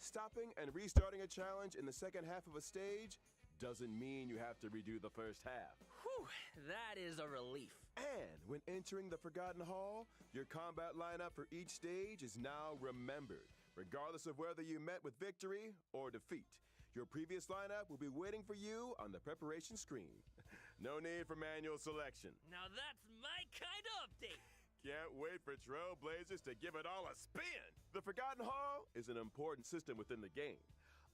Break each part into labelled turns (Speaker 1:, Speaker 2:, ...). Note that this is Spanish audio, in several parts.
Speaker 1: Stopping and restarting a challenge in the second half of a stage doesn't mean you have to redo the first half.
Speaker 2: Whew, that is a relief.
Speaker 1: And when entering the Forgotten Hall, your combat lineup for each stage is now remembered, regardless of whether you met with victory or defeat. Your previous lineup will be waiting for you on the preparation screen. No need for manual selection.
Speaker 2: Now that's my kind of update.
Speaker 1: Can't wait for Trailblazers to give it all a spin. The Forgotten Hall is an important system within the game.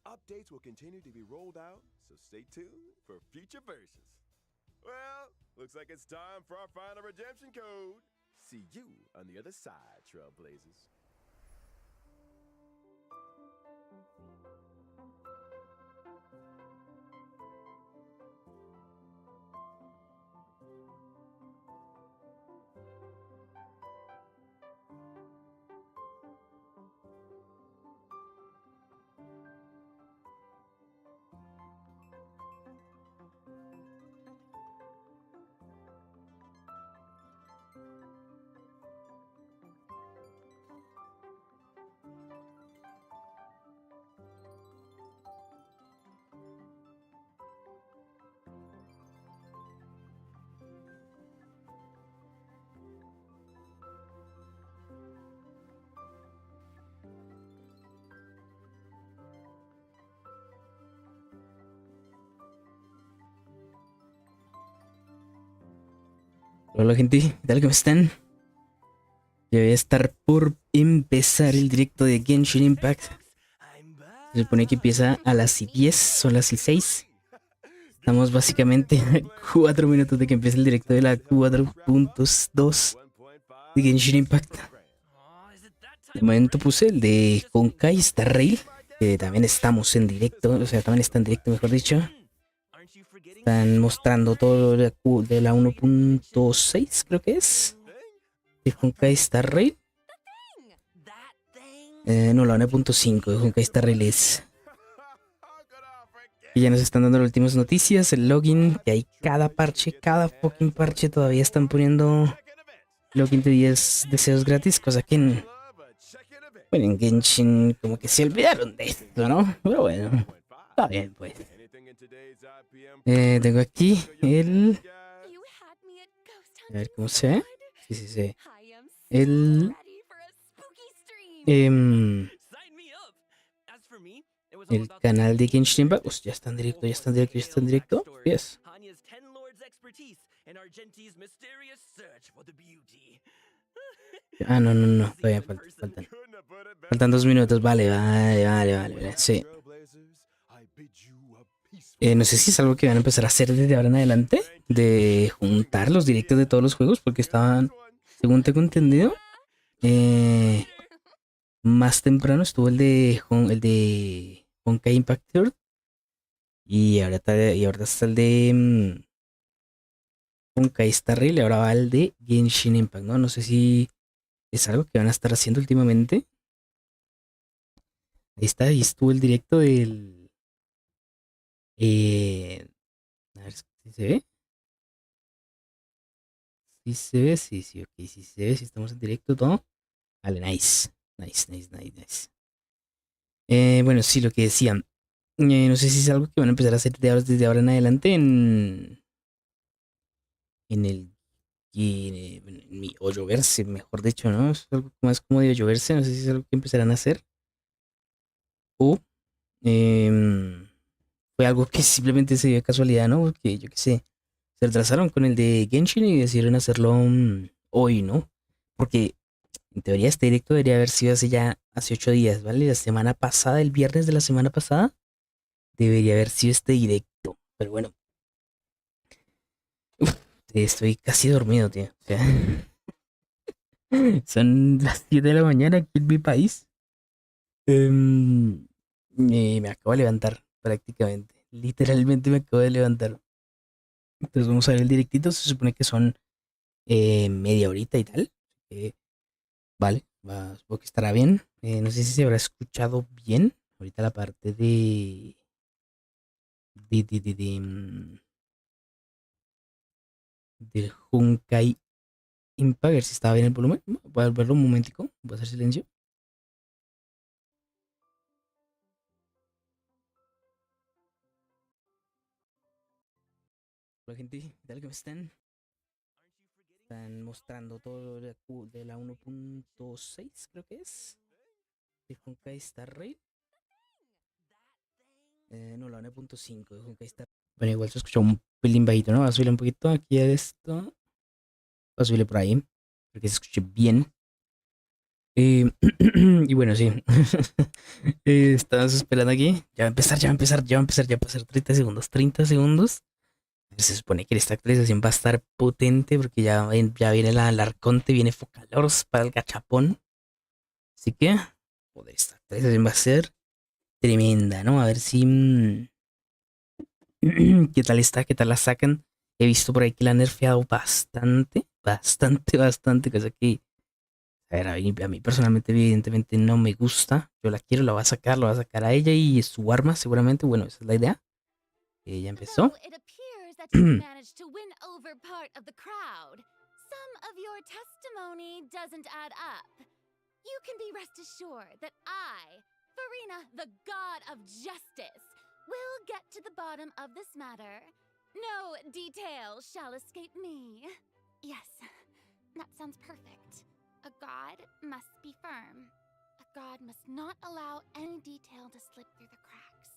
Speaker 1: Updates will continue to be rolled out, so stay tuned for future versions. Well, looks like it's time for our final redemption code. See you on the other side, Trailblazers.
Speaker 3: Hola gente, ¿qué tal? ¿Cómo están? Ya voy a estar por empezar el directo de Genshin Impact. Se supone que empieza a las 10, son las 6. Estamos básicamente a 4 minutos de que empiece el directo de la 4.2 de Genshin Impact. De momento puse el de Honkai Star Rail, que también estamos en directo, o sea, también está en directo, mejor dicho. Están mostrando todo de la 1.6, creo que es. De Honkai Star Rail. No, la 1.5 de Honkai Star Rail es. Y ya nos están dando las últimas noticias. El login, que hay cada parche, cada fucking parche. Todavía están poniendo login de 10 deseos gratis, cosa que en Genshin como que se olvidaron de esto, ¿no? Pero bueno, está bien, pues. Tengo aquí el... A ver cómo se ve. Sí, sí, sí. El... el canal de Genshin Impact. Ya está en directo, ya está en directo, ya está en directo. Yes. Ah, no, no, no. Todavía faltan 2 minutos. Vale. Sí. No sé si es algo que van a empezar a hacer desde ahora en adelante, de juntar los directos de todos los juegos, porque estaban, según tengo entendido, más temprano estuvo el de Honkai Impact Third, y ahora está el de Honkai Star Rail, y ahora va el de Genshin Impact, ¿no? No sé si es algo que van a estar haciendo últimamente. Ahí está, ahí estuvo el directo del... a ver si se ve. Si se ve, sí, ok, si se ve, si estamos en directo, todo. Vale, nice. Bueno, sí, lo que decía. No sé si es algo que van a empezar a hacer desde ahora en adelante en el en mi Hoyoverse, mejor dicho, ¿no? Es algo más como de Hoyoverse, no sé si es algo que empezarán a hacer. O fue algo que simplemente se dio de casualidad, ¿no? Porque yo qué sé, se retrasaron con el de Genshin y decidieron hacerlo hoy, ¿no? Porque en teoría este directo debería haber sido hace 8 días, ¿vale? La semana pasada, el viernes de la semana pasada, debería haber sido este directo. Pero bueno. Estoy casi dormido, tío. O sea, son las 7 de la mañana aquí en mi país. Me acabo de levantar prácticamente. Literalmente me acabo de levantar. Entonces vamos a ver el directito. Se supone que son media horita y tal. Vale, supongo que estará bien. No sé si se habrá escuchado bien. Ahorita la parte del Honkai Impact. A ver si estaba bien el volumen. Voy a verlo un momentico. Voy a hacer silencio. Hola gente, ¿qué tal que me están? Están mostrando todo de la 1.6, creo que es. De Honkai Star Rail. No, la 1.5 de Honkai Star. Bueno, igual se escucha un pelín bajito, ¿no? Voy a subirle un poquito aquí a esto. Voy a subirle por ahí, para que se escuche bien. Y bueno, sí. Estabas esperando aquí. Ya va a empezar, ya va a empezar, ya va a empezar, ya va a pasar 30 segundos. 30 segundos. Se supone que esta actualización va a estar potente porque ya viene el arconte, viene Focalors para el gachapón. Así que, joder, esta actualización va a ser tremenda, ¿no? A ver si... ¿Qué tal está? ¿Qué tal la sacan? He visto por ahí que la han nerfeado bastante, bastante, bastante, cosa que... A ver, a mí personalmente evidentemente no me gusta. Yo la quiero, la voy a sacar, la voy a sacar a ella y su arma seguramente. Bueno, esa es la idea. Ya empezó.
Speaker 4: That you managed to win over part of the crowd. Some of your testimony doesn't add up. You can be rest assured that I, Farina, the god of justice, will get to the bottom of this matter. No detail shall escape me. Yes, that sounds perfect. A god must be firm. A god must not allow any detail to slip through the cracks.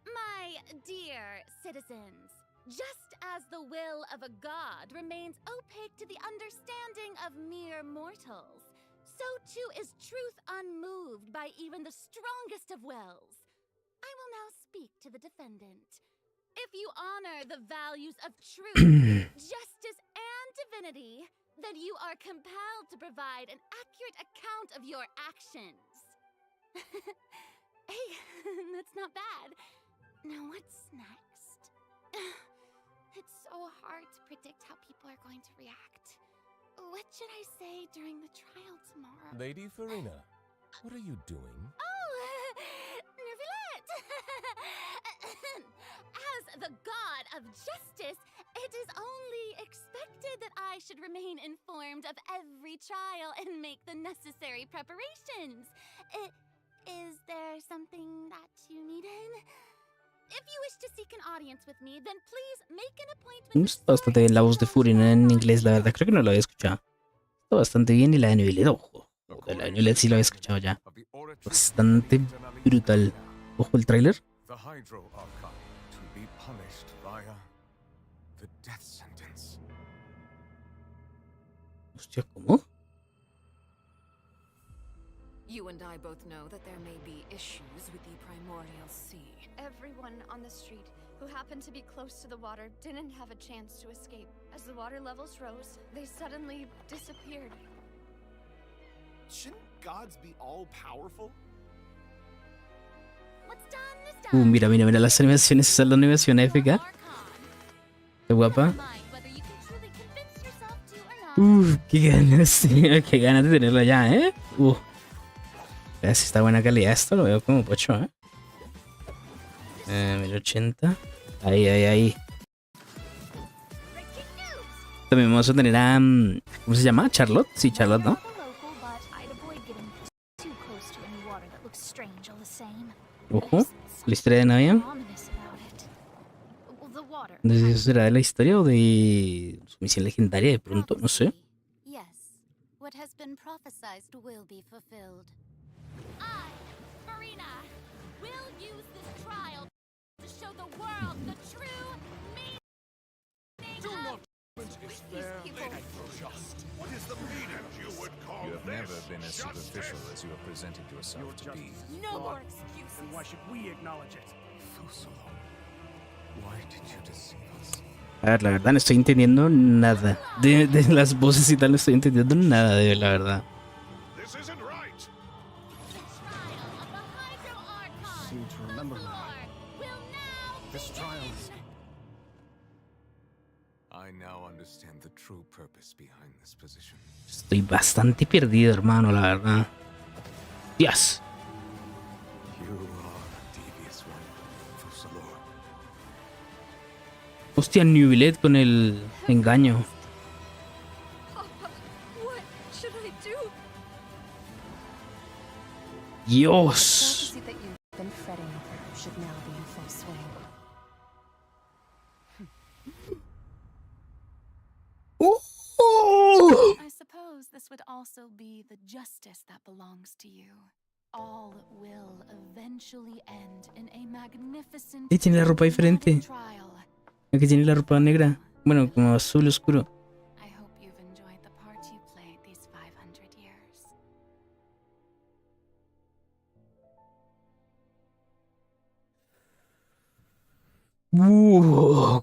Speaker 4: My dear citizens, just as the will of a god remains opaque to the understanding of mere mortals, so too is truth unmoved by even the strongest of wills. I will now speak to the defendant. If you honor the values of truth, justice, and divinity, then you are compelled to provide an accurate account of your actions. Hey, that's not bad. Now what's next? It's so hard to predict how people are going to react. What should I say during the trial tomorrow?
Speaker 5: Lady Farina, what are you doing?
Speaker 4: Oh, Nervillette! As the god of justice, it is only expected that I should remain informed of every trial and make the necessary preparations. Is there something that you needed? If you wish to seek an audience with me, then please make an appointment.
Speaker 3: Está bastante bien la voz de Furina en inglés, la verdad. Creo que no la había escuchado. Está bastante bien y la de Nivelet, ojo. De la de Nivelet sí la había escuchado ya. Bastante brutal. Ojo el tráiler. Hostia, ¿cómo?
Speaker 6: You and I both know that there may be issues with the primordial sea.
Speaker 7: Everyone on the street who happened to be close to the water didn't have a chance to escape. As the water levels rose, they suddenly disappeared.
Speaker 8: Shouldn't gods be all powerful?
Speaker 4: What's done is done.
Speaker 3: Mira, mira, mira las animaciones. Esa es la animación épica. Qué guapa. Qué ganas de tenerla ya, ¿eh? Si está buena calidad esto, lo veo como pocho, ¿eh? 1080. Ahí, ahí, ahí. También vamos a tener a... ¿cómo se llama? ¿Charlotte? Sí, Charlotte, ¿no? Ojo, la historia de Navia. No sé si eso será de la historia o de su misión legendaria de pronto, no sé.
Speaker 4: Yes, what has been prophesized will be fulfilled. I, Farina, will use this trial to show the world the true meaning of...
Speaker 8: What is the meaning you would call
Speaker 5: You have
Speaker 8: this?
Speaker 5: never been as superficial as you have presented yourself to be.
Speaker 4: No more excuses.
Speaker 8: Why should we acknowledge it?
Speaker 5: Fusolo, why did you deceive us?
Speaker 3: A ver, la verdad no estoy entendiendo nada. De las voces y tal no estoy entendiendo nada de la verdad.
Speaker 8: This isn't right.
Speaker 4: The trial of the Hydro Archon.
Speaker 8: Seem to remember
Speaker 4: The Lord will now
Speaker 8: this trial is...
Speaker 5: I now understand the true purpose behind this position.
Speaker 3: Estoy bastante perdido, hermano, la verdad. Dios.
Speaker 5: You are a devious one, Fusolo.
Speaker 3: Hostia, Nivelet con el engaño.
Speaker 7: Papa, what should I do?
Speaker 3: Dios.
Speaker 6: The prophecy that you've been fretting over should now be in full swing.
Speaker 7: this would also be the justice that belongs to you. All will eventually end in a magnificent
Speaker 3: Y tiene la ropa diferente.
Speaker 7: trial.
Speaker 3: Aquí tiene la ropa negra. Bueno, como azul oscuro.
Speaker 7: I hope you've enjoyed the part you played these 500 years.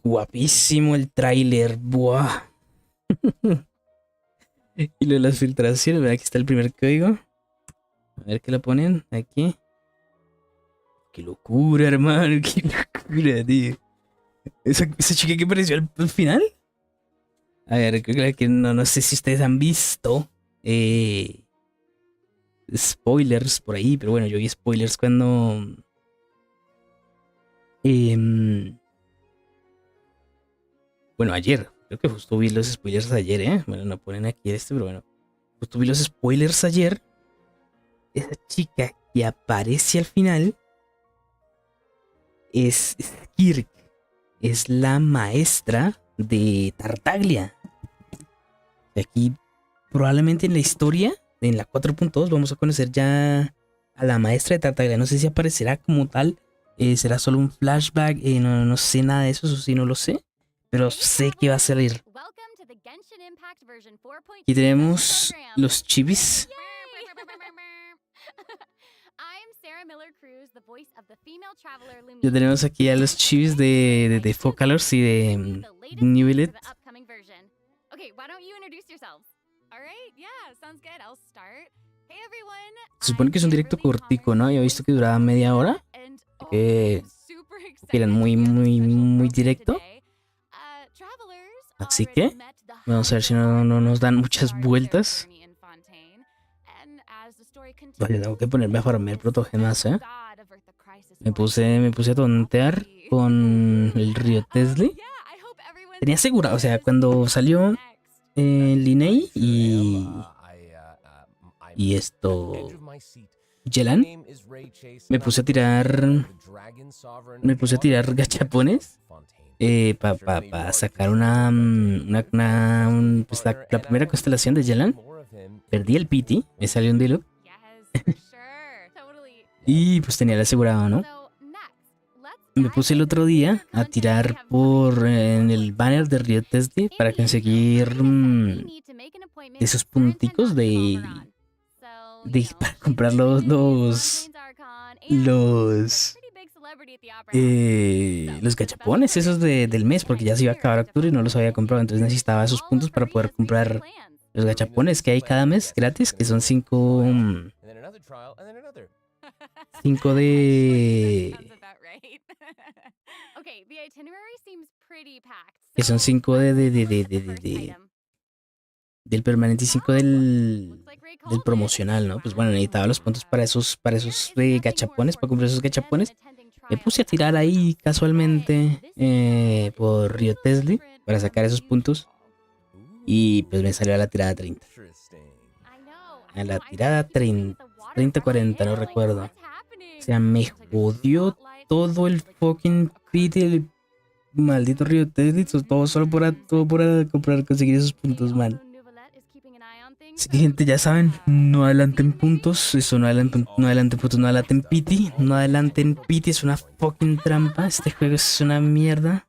Speaker 3: Guapísimo el tráiler. Buah. Y lo de las filtraciones, ¿verdad? Aquí está el primer código. A ver qué lo ponen aquí. Qué locura, hermano. Qué locura, tío. Esa chica que apareció al final. A ver, creo que no sé si ustedes han visto spoilers por ahí, pero bueno, yo vi spoilers cuando bueno, ayer. Creo que justo vi los spoilers ayer, ¿eh? Bueno, no ponen aquí pero bueno. Justo vi los spoilers ayer. Esa chica que aparece al final es Kirk. Es la maestra de Tartaglia. Y aquí, probablemente en la historia, en la 4.2, vamos a conocer ya a la maestra de Tartaglia. No sé si aparecerá como tal. Será solo un flashback. No sé nada de eso, eso sí no lo sé. Pero sé que va a salir. Aquí tenemos los chivis. Ya tenemos aquí a los chivis de Focalors y de Newlet. Se supone que es un directo cortico, ¿no? Yo he visto que duraba media hora. Que eran muy directo. Así que vamos a ver si no nos dan muchas vueltas. Vale, tengo que ponerme a farmear protogemas, ¿eh? Me puse a tontear con el río Tesla. Tenía asegurado, o sea, cuando salió Linney y esto Yelan, me puse a tirar gachapones para sacar pues la primera constelación de Yelan. Perdí el pity, me salió un deluxe. Y pues tenía el asegurado, ¿no? Me puse el otro día a tirar en el banner de Río Tesla para conseguir esos punticos para comprar los gachapones esos del mes, porque ya se iba a acabar octubre y no los había comprado, entonces necesitaba esos puntos para poder comprar los gachapones que hay cada mes gratis, que son 5 de... que son 5 del permanente y 5 del promocional, ¿no? Pues bueno, necesitaba los puntos para esos gachapones, para comprar esos gachapones. Me puse a tirar ahí casualmente por Río Tesla para sacar esos puntos. Y pues me salió a la tirada 30. A la tirada 30-40, no recuerdo. O sea, me jodió todo el fucking pity del maldito Río Tesla. Todo solo por conseguir esos puntos, man. Así que, gente, ya saben, no adelanten puntos. Eso, no adelanten puntos, no adelanten pity. No adelanten pity, es una fucking trampa. Este juego es una mierda.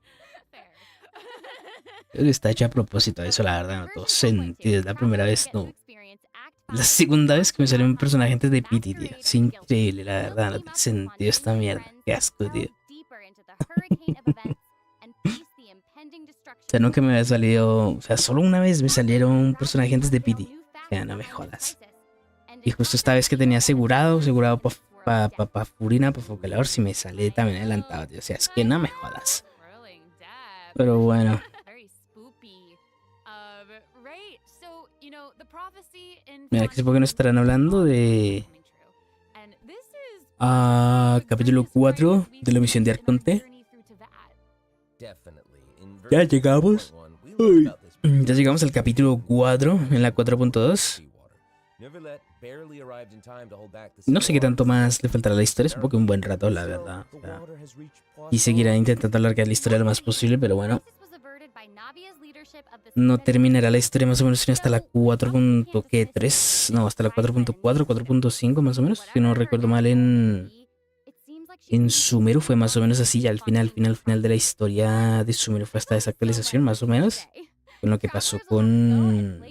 Speaker 3: Creo que está hecho a propósito, eso la verdad no todo sentido. Es la primera vez, no. La segunda vez que me salió un personaje antes de pity, tío. Es increíble, la verdad, no tiene sentido esta mierda. Qué asco, tío. O sea, no que me había salido... O sea, solo una vez me salieron un personaje antes de pity. O sea, no me jodas. Y justo esta vez que tenía asegurado para Furina, para Focalador, si me sale también adelantado, tío. O sea, es que no me jodas. Pero bueno. Mira, que supongo que no estarán hablando de... capítulo 4 de la misión de Arconte. Ya llegamos. Uy. Ya llegamos al capítulo 4 en la 4.2. No sé qué tanto más le faltará a la historia. Supongo que un buen rato, la verdad. O sea, y seguirá intentando alargar la historia lo más posible, pero bueno. no terminará la historia más o menos sino hasta la 4.3, no, hasta la 4.4, 4.5 más o menos, si no recuerdo mal en Sumeru fue más o menos así, ya al final de la historia de Sumeru fue hasta esa actualización más o menos, con lo que pasó con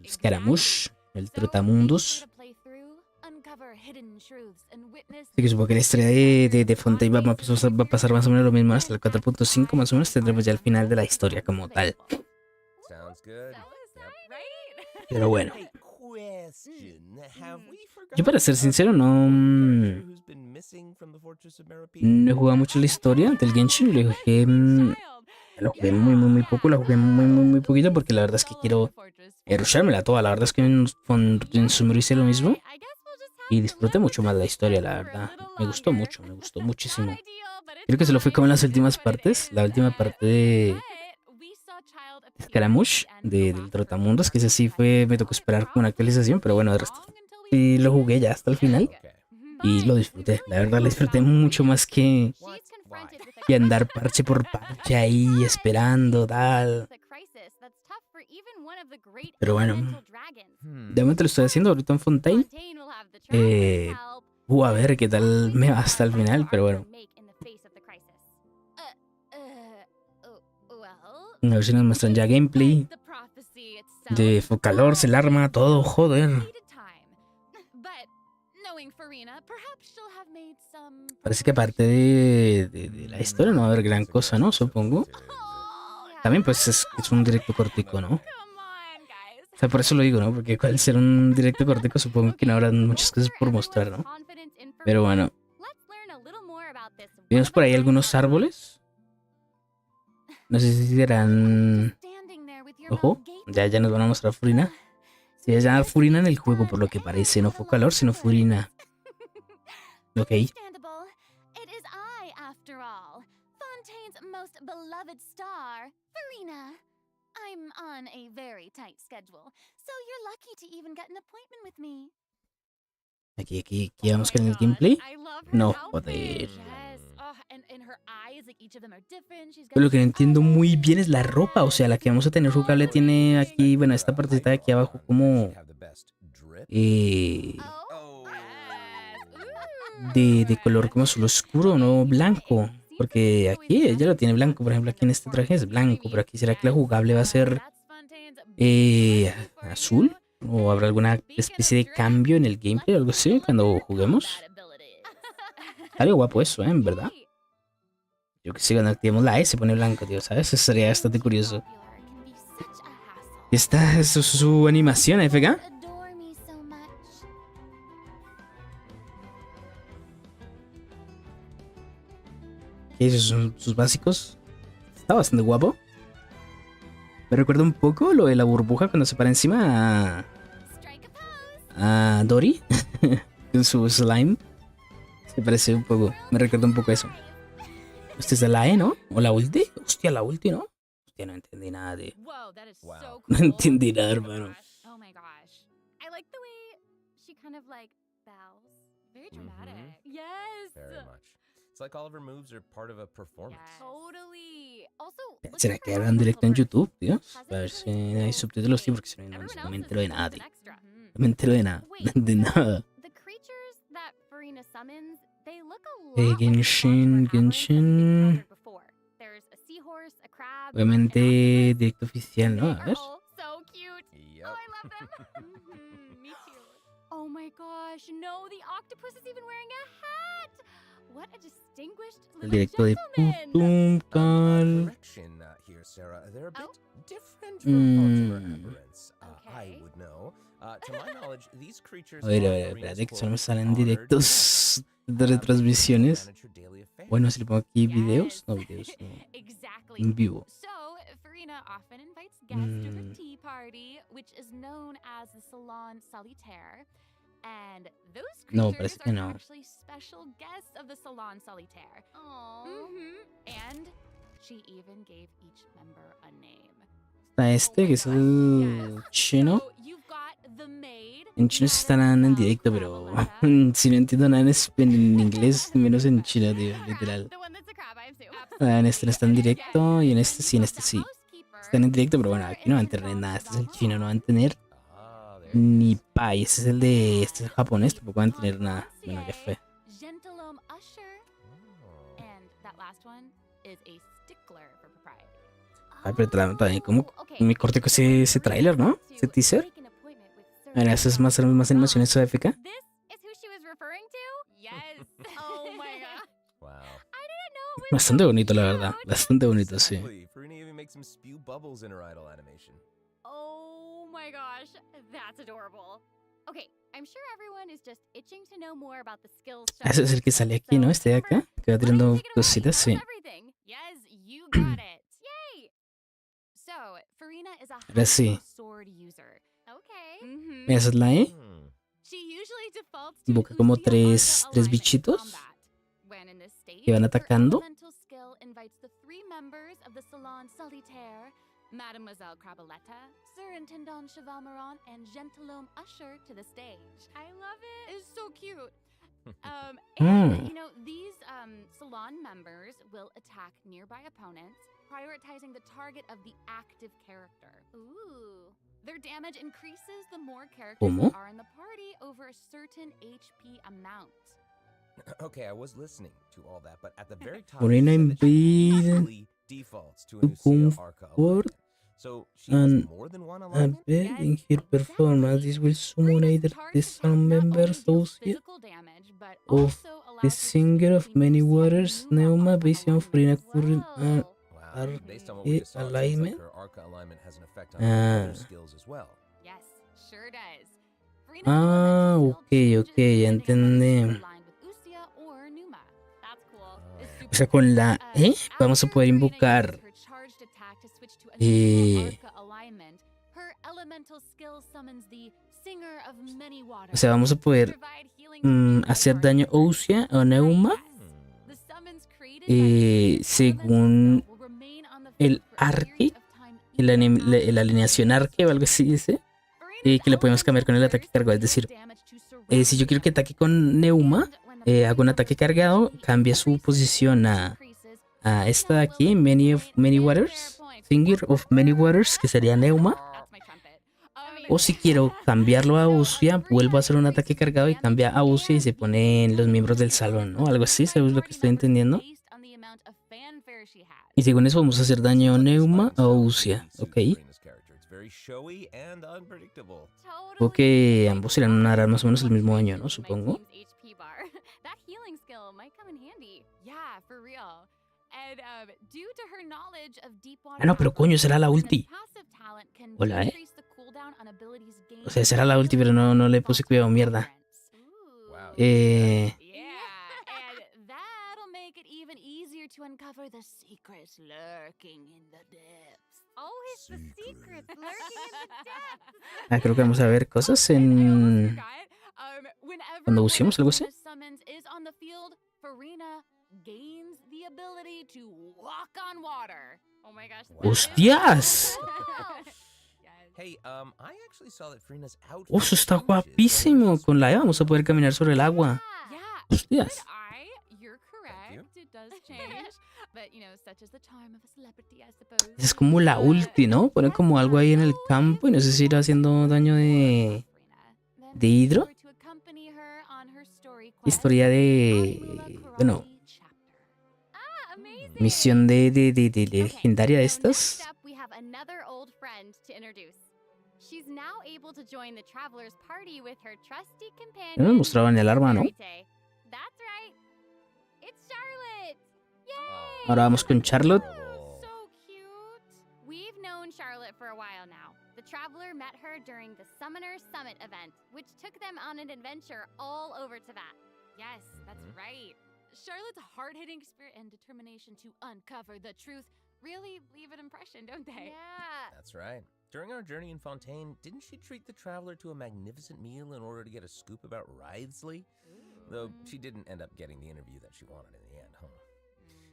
Speaker 3: Scaramouche, el trotamundos. Así que supongo que la historia de Fontaine va a pasar más o menos lo mismo hasta el 4.5 más o menos, tendremos ya el final de la historia como tal. Pero bueno, yo para ser sincero no he jugado mucho la historia del Genshin, lo jugué muy poco, la jugué muy poquito porque la verdad es que quiero rushármela toda, la verdad es que en Sumeru hice lo mismo y disfruté mucho más la historia, la verdad, me gustó muchísimo. Creo que se lo fui como en las últimas partes, la última parte de Scaramouche, del Trotamundos, que ese sí me tocó esperar como una actualización, pero bueno, de resto sí lo jugué ya hasta el final y lo disfruté, la verdad lo disfruté mucho más que andar parche por parche ahí esperando, tal. Pero bueno, de momento lo estoy haciendo ahorita en Fontaine. A ver qué tal me va hasta el final, pero bueno. A ver si nos muestran ya gameplay de Focalor, el arma, todo, joder. Parece que aparte de la historia no va a haber gran cosa, ¿no? Supongo. También pues es un directo cortico, ¿no? O sea, por eso lo digo, ¿no? Porque al ser un directo cortico supongo que no habrá muchas cosas por mostrar, ¿no? Pero bueno. Vimos por ahí algunos árboles. No sé si serán... Ojo, ya nos van a mostrar Furina. Se va a llamar Furina en el juego, por lo que parece. No Focalor, sino Furina. Ok.
Speaker 4: I'm on a very tight schedule, so you're lucky to even get an appointment with me.
Speaker 3: Aquí vamos con el gameplay. No, joder. Pero lo que no entiendo muy bien es la ropa. O sea, la que vamos a tener jugable tiene aquí, bueno, esta partecita de aquí abajo como... de color como azul oscuro, no blanco. Porque aquí ella lo tiene blanco, por ejemplo, aquí en este traje es blanco, pero aquí será que la jugable va a ser azul, o habrá alguna especie de cambio en el gameplay o algo así cuando juguemos. Algo guapo eso, en verdad. Yo que sé, cuando activemos la E se pone blanco, tío, ¿sabes? Eso sería bastante curioso. Esta es su animación, FK. Esos son sus básicos. Está bastante guapo. Me recuerda un poco lo de la burbuja cuando se para encima a Dory con su slime. Se parece un poco. Me recuerda un poco eso. Este es de la E, ¿no? ¿O la ulti? Hostia, la ulti, ¿no? Hostia, no entendí nada, tío. No entendí nada, hermano.
Speaker 4: Oh my gosh. I like the way she kind of like bows. Very dramatic. Yes.
Speaker 9: Very much. It's like all of her moves are part of a performance.
Speaker 4: Yes. Totally. Also,
Speaker 3: ¿Será que hablan directo en YouTube, tío? A ver si hay subtítulos, tío, porque si no, no me entero de nada, tío. No me entero de nada. De nada. Genshin. Obviamente, directo oficial, ¿no? A ver.
Speaker 4: Oh my gosh, no, the octopus is even wearing a hat. What a distinguished
Speaker 3: El directo de Putum, tal. A ver, espérate que solo me salen directos de retransmisiones. Bueno, si le pongo aquí videos, no videos, no. En vivo. No, parece que no. Está este, que es el chino. En chino sí estarán en directo, pero si no entiendo nada en inglés, menos en chino, tío, literal. En este no está en directo y en este sí, están en directo, pero bueno, aquí no van a tener nada. Este es el chino, no van a tener ni pa. Y este es el japonés, tampoco van a tener nada. Bueno, ya fue. Ay, pero también como me corté con ese tráiler, ¿no? Ese teaser. Ahora, eso es más animaciones AFK. Bastante bonito, la verdad. Bastante bonito, sí.
Speaker 4: Oh my gosh, that's adorable. Okay, I'm sure everyone is just itching to know more about the skills.
Speaker 3: Ese es el que sale aquí, ¿no? Este de acá, que va tirando cositas, sí.
Speaker 4: Yes, you got it. Yay! So, Farina is a
Speaker 3: Ahora sí.
Speaker 4: sword user. Okay.
Speaker 3: Mira, esa es la E. Invoca como tres bichitos que van atacando.
Speaker 4: Mademoiselle Crabaletta, Surintendant Chevamaron, and Gentilhomme Usher to the stage. I love it. It's so cute. And, you know, these salon members will attack nearby opponents, prioritizing the target of the active character. Ooh. Their damage increases the more characters that are in the party over a certain HP amount.
Speaker 9: Okay, I was listening to all that, but at the very top,
Speaker 3: Morena
Speaker 9: defaults to
Speaker 3: to comfort and in her performance. This will summon either the sound members of the singer of many waters, Neuma, Vision, Frina, Current, and alignment. Ok, ya entendí. O sea, con la E vamos a poder invocar o sea, vamos a poder hacer daño a Usia o Neuma según el arque, la alineación arque o algo así dice, que le podemos cambiar con el ataque cargado. Es decir, si yo quiero que ataque con Neuma, hago un ataque cargado, cambia su posición a esta de aquí, Many Waters, Finger of Many Waters, que sería Neuma. O si quiero cambiarlo a Usia, vuelvo a hacer un ataque cargado y cambia a Usia y se ponen los miembros del salón, ¿no? Algo así, ¿sabes lo que estoy entendiendo? Y según eso vamos a hacer daño a Neuma o Usia, ¿ok? Supongo que ambos irán a dar más o menos el mismo daño, ¿no? Supongo. Ah, no, pero coño, será la ulti. Hola, O sea, será la ulti, pero no le puse cuidado, mierda. Creo que vamos a ver cosas en... cuando usemos algo así. ¡Hostias! Eso está guapísimo. Con la E vamos a poder caminar sobre el agua. ¡Hostias! Es como la ulti, ¿no? Pone como algo ahí en el campo y no sé si irá haciendo daño de hidro. Historia de... bueno, misión de legendaria de estas. No me mostraban el arma, ¿no? Ahora vamos con Charlotte.
Speaker 4: The traveler met her during the Summoner Summit event, which took them on an adventure all over Tibet. Yes, that's right. Charlotte's hard-hitting spirit and determination to uncover the truth really leave an impression, don't they? Yeah.
Speaker 9: That's right. During our journey in Fontaine, didn't she treat the traveler to a magnificent meal in order to get a scoop about Wriothesley? Though she didn't end up getting the interview that she wanted in the end, huh?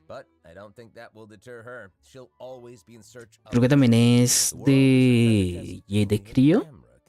Speaker 9: But I don't think that will deter her. She'll always be in search of...
Speaker 3: Creo que también es de Crio.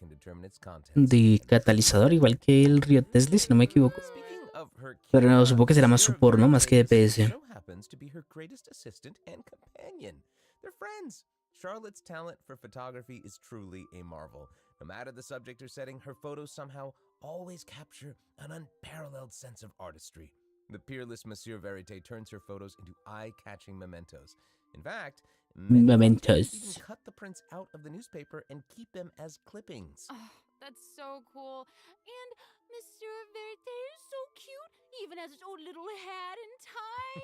Speaker 9: can determine its contents.
Speaker 3: de catalizador, igual que el río Tesla, si no me equivoco.
Speaker 9: Speaking of her
Speaker 3: Pero no,
Speaker 9: camera,
Speaker 3: supongo que será más
Speaker 9: Monsieur
Speaker 3: support, ¿no? Más que
Speaker 9: Verité
Speaker 3: DPS.
Speaker 9: so happens to be her greatest assistant and companion. They're friends. Charlotte's talent for photography is truly a marvel. No matter the subject or setting, her photos somehow always capture an unparalleled sense of artistry. The peerless Monsieur Verité turns her photos into eye-catching mementos. In fact, many
Speaker 3: Mementos.
Speaker 9: even cut the prints out of the newspaper and keep them as clippings.
Speaker 4: Oh, that's so cool. And Monsieur Verité is so cute. Even has his own little hat and tie.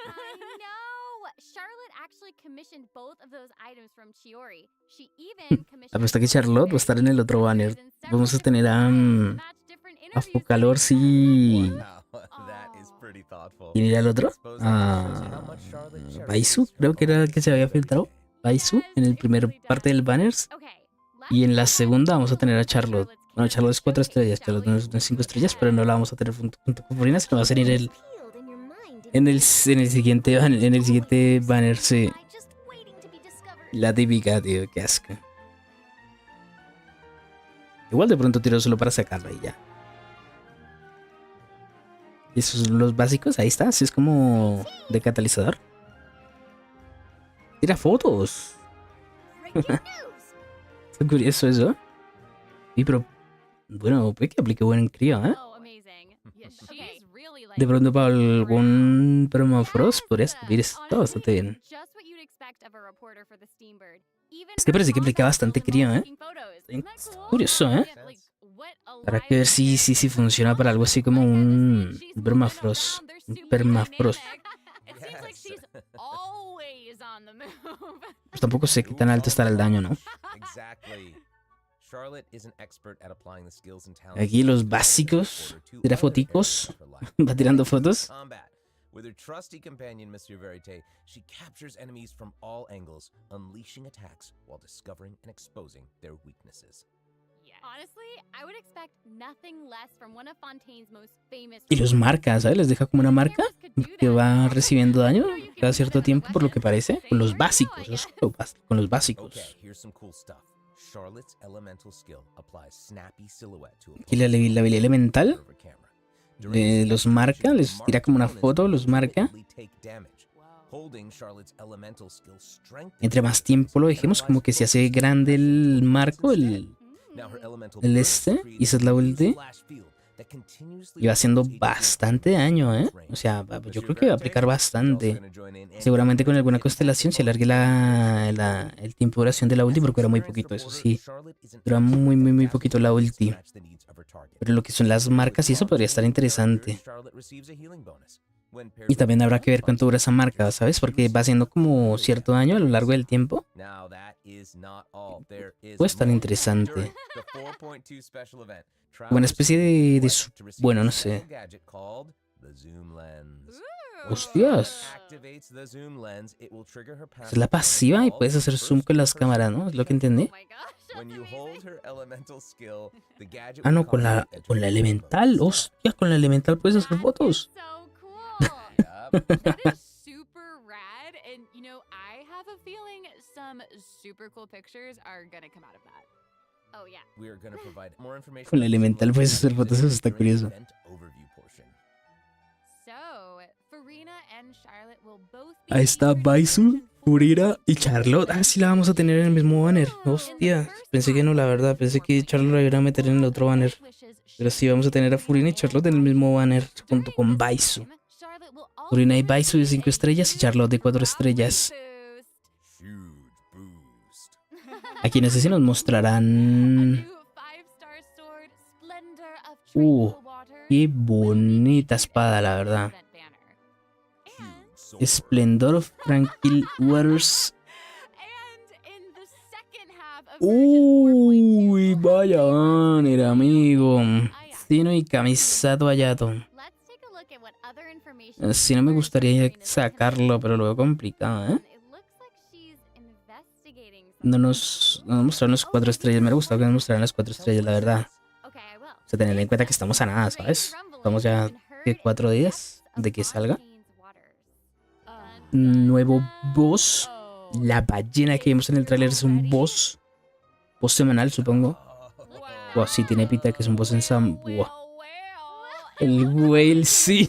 Speaker 4: I know. Charlotte actually commissioned both of those items from Chiori. She even commissioned.
Speaker 3: Apuesto que Charlotte va a estar en el otro banner. Vamos a tener a Focalor, sí.
Speaker 9: Wow, that is pretty thoughtful.
Speaker 3: ¿Quién era el otro? Baisu, creo que era el que se había filtrado. Baisu en el primer parte del banners. Y en la segunda vamos a tener a Charlotte. Bueno, Charlotte es 4 estrellas, Charlotte no es 5 estrellas, pero no la vamos a tener junto con Furina, sino va a salir en el siguiente banner, sí. La típica, tío, qué asco. Igual de pronto tiro solo para sacarla y ya. Y esos son los básicos, ahí está, así es como de catalizador. Tira fotos. Está curioso eso. Y pero, bueno, puede que aplique buen crío, ¿eh? De pronto para algún permafrost podría servir, está bastante bien. Es que parece que aplica bastante crío, ¿eh? Curioso, ¿eh? Habrá que ver si funciona para algo así como un permafrost. Un permafrost. Pues tampoco sé qué tan alto estará el daño, ¿no? Aquí los básicos. Tira foticos. Va tirando fotos.
Speaker 9: With her trusty companion, Monsieur Verité, she captures enemies from all angles, unleashing attacks while discovering and exposing their weaknesses.
Speaker 4: Honestly, I would expect nothing less from one of Fontaine's most famous.
Speaker 3: Y los marca, ¿sabes? Les deja como una marca que va recibiendo daño cada cierto tiempo, por lo que parece. Con los básicos, con los básicos. Aquí la habilidad elemental. Los marca, les tira como una foto, los marca. Entre más tiempo lo dejemos, como que se hace grande el marco, el este, y esa es la ulti. Y va haciendo bastante daño, ¿eh? O sea, yo creo que va a aplicar bastante. Seguramente con alguna constelación se alargue el tiempo de duración de la ulti, porque era muy poquito, eso sí. Dura muy poquito la ulti. Pero lo que son las marcas y eso podría estar interesante. Y también habrá que ver cuánto dura esa marca, ¿sabes? Porque va haciendo como cierto daño a lo largo del tiempo. Puede estar interesante. Una especie de bueno, no sé. Hostias. Es la pasiva y puedes hacer zoom con las cámaras, ¿no? Es lo que entendí. Ah, no, con la elemental. Hostia, con la elemental puedes hacer fotos. Con la elemental puedes hacer fotos, eso está curioso. Ahí está Baisu, Furina y Charlotte. Ah, sí la vamos a tener en el mismo banner. Hostia, pensé que no, la verdad. Pensé que Charlotte la iba a meter en el otro banner. Pero sí, vamos a tener a Furina y Charlotte en el mismo banner, junto con Baisu. Furina y Baisu de 5 estrellas y Charlotte de 4 estrellas. Aquí no sé si nos mostrarán. Qué bonita espada, la verdad. Splendor of Tranquil Waters. Uy, vaya banner, amigo. Cino y Kamisato Hayato. Sí, no me gustaría sacarlo, pero lo veo complicado, ¿eh? No nos mostraron las 4 estrellas. Me hubiera gustado que nos mostraran las 4 estrellas, la verdad. O sea, tener en cuenta que estamos a nada, ¿sabes? Estamos ya 4 días de que salga. Nuevo boss. La ballena que vimos en el tráiler es un boss. Boss semanal, supongo. Wow, sí, tiene pinta de que es un boss en Sam. Wow.
Speaker 7: Well.
Speaker 3: El whale, sí.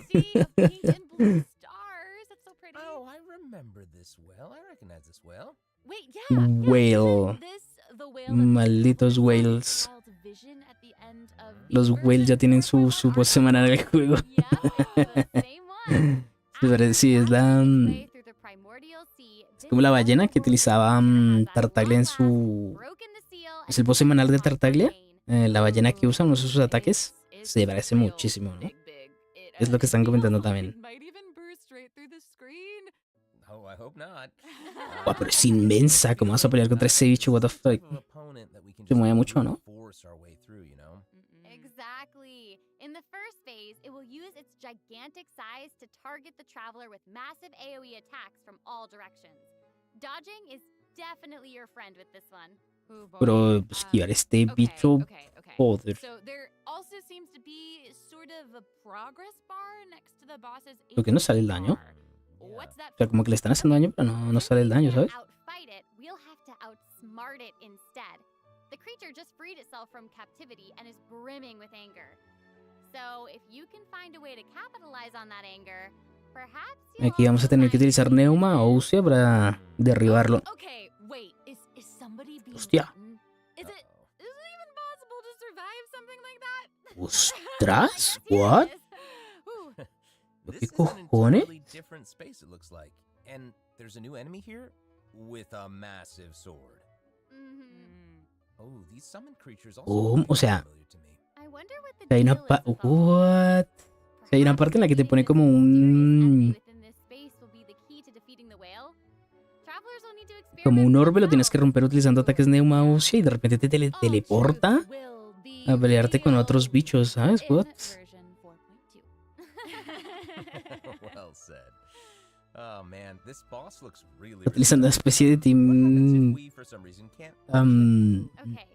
Speaker 9: Oh, I remember this well. I recognize this well.
Speaker 4: Wait, yeah.
Speaker 3: Whale.
Speaker 4: Isn't this the whale that
Speaker 3: Malditos
Speaker 4: saw
Speaker 3: whales.
Speaker 4: Child's vision at the end of the
Speaker 3: Los
Speaker 4: first
Speaker 3: whales ya tienen su
Speaker 4: War
Speaker 3: voz semanal del juego.
Speaker 4: Yeah, the same one.
Speaker 3: Sí, pero sí, es la. Es como la ballena que utilizaba Tartaglia en su. Es el voz semanal de Tartaglia. La ballena que usa uno de sus ataques. Se parece muchísimo, ¿no? Es lo que están comentando también.
Speaker 9: Oh, I hope not.
Speaker 3: Wow, pero es inmensa. ¿Cómo vas a pelear contra ese bicho? What the fuck. Se mueve mucho, ¿no?
Speaker 4: Exactly. In the first phase, it will use its gigantic size to target the traveler with massive AoE attacks from all directions. Dodging is definitely your friend with this one.
Speaker 3: Pero esquivar este bicho. Joder.
Speaker 7: So there also seems to be sort of a progress bar next to the boss's
Speaker 3: ¿Por qué no sale el daño?
Speaker 7: What's that?
Speaker 3: O sea, como que le están haciendo daño, pero no sale el daño, ¿sabes?
Speaker 4: Outfight it, we'll have to outsmart it instead. The creature just freed itself from captivity and is brimming with anger. So if you can find a way to capitalize on that anger, perhaps
Speaker 3: Aquí vamos a tener que utilizar Neuma o Usia para derribarlo.
Speaker 7: Okay, wait. Is somebody being
Speaker 3: Hostia.
Speaker 7: bitten? Is it even possible to survive something like that?
Speaker 3: ¡Ostras! ¿What?
Speaker 7: Ooh,
Speaker 9: This
Speaker 3: ¿Qué
Speaker 9: is an
Speaker 3: cojones?
Speaker 9: entirely different space, it looks like. And there's a new enemy here with a massive sword. Oh, these summoned creatures also
Speaker 3: Oh,
Speaker 9: look
Speaker 3: o sea,
Speaker 9: familiar to me.
Speaker 4: I wonder what the
Speaker 3: hay una
Speaker 4: deal is
Speaker 3: pa-
Speaker 4: with all
Speaker 3: What?
Speaker 4: this.
Speaker 3: Hay una parte en la que te pone como
Speaker 4: Perhaps maybe this mysterious enemy
Speaker 3: un.
Speaker 4: within this space will be the key to defeating the whale. Travelers will need to
Speaker 3: Como un
Speaker 4: experiment
Speaker 3: orbe, lo tienes que
Speaker 4: themselves.
Speaker 3: romper utilizando ataques Neuma Usia y de repente te
Speaker 4: All
Speaker 3: teleporta
Speaker 4: truth will be
Speaker 3: a pelearte con otros
Speaker 4: revealed
Speaker 3: bichos, ¿sabes?
Speaker 4: in
Speaker 3: What?
Speaker 4: version 4.2.
Speaker 9: Well said. Oh man, this boss looks really.
Speaker 3: Está utilizando una especie de
Speaker 9: What happens
Speaker 3: team.
Speaker 9: if we, for some reason, can't?
Speaker 4: Okay,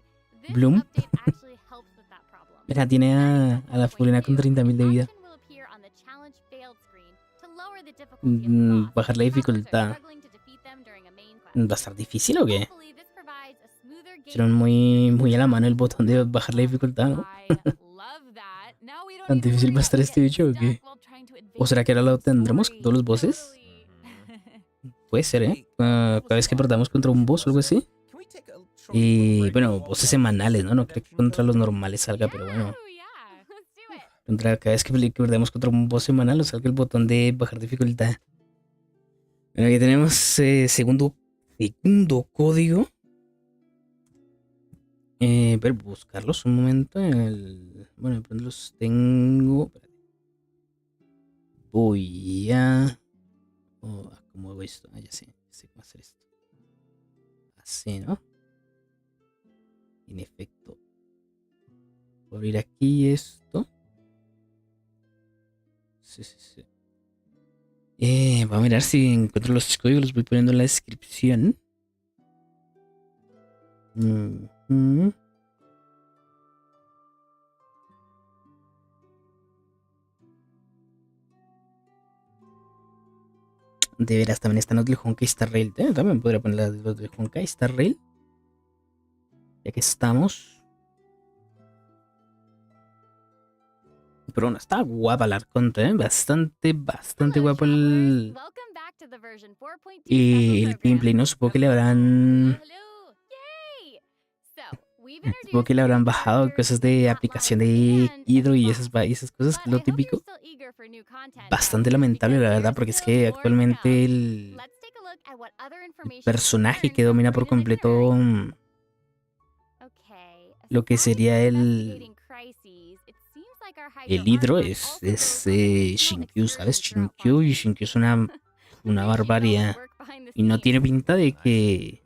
Speaker 4: this
Speaker 3: Bloom.
Speaker 4: update actually helps with that problem.
Speaker 3: Mira, tiene a la fulina con 30.000 de vida.
Speaker 4: Option will appear on the challenge failed screen to lower the difficulty of the boss.
Speaker 3: Bajar la
Speaker 4: Travelers are
Speaker 3: dificultad.
Speaker 4: struggling to defeat them during a main quest.
Speaker 3: ¿Va a estar difícil o qué?
Speaker 4: Hopefully this provides a smoother
Speaker 3: Hicieron
Speaker 4: game.
Speaker 3: muy a la mano el botón de bajar la dificultad, ¿no?
Speaker 7: I love that. Now we don't
Speaker 3: ¿Tan
Speaker 7: even
Speaker 3: difícil
Speaker 7: worry
Speaker 3: va a estar
Speaker 7: about
Speaker 3: este bicho o
Speaker 7: getting
Speaker 3: qué?
Speaker 7: stuck while trying to
Speaker 3: ¿O será que ahora lo tendremos con todos los bosses? Puede ser, ¿eh? Cada vez que perdamos contra un boss o algo así.
Speaker 9: Can we take a short
Speaker 3: Y
Speaker 9: break
Speaker 3: bueno,
Speaker 9: from all
Speaker 3: bosses
Speaker 9: the
Speaker 3: semanales, ¿no? No creo que
Speaker 9: action
Speaker 3: contra los
Speaker 9: for-
Speaker 3: normales salga, pero bueno.
Speaker 7: Oh, yeah.
Speaker 4: Let's do it.
Speaker 3: Cada vez que perdemos contra un boss semanal, nos salga el botón de bajar dificultad. Bueno, aquí tenemos segundo código. Pero buscarlos un momento. Bueno, de pronto los tengo. Espérate. Voy a. ¿Cómo hago esto? Ya sé cómo hacer esto. Así, ¿no? En efecto. Voy a abrir aquí esto. Sí. Voy a mirar si encuentro los códigos, los voy poniendo en la descripción. De veras, también están los del Honkai Star Rail. También podría poner los del Honkai Star Rail. Ya que estamos. Pero bueno, está guapa la Arconte, ¿eh? Bastante guapo el gameplay, ¿no? Supongo que le habrán. Supongo que le habrán bajado cosas de aplicación de Hydro y esas cosas, que es lo típico. Bastante lamentable, la verdad, porque es que actualmente el personaje que domina por completo lo que sería el Hydro es Shinkyu, ¿sabes? Y Shinkyu es una barbaridad. Y no tiene pinta de que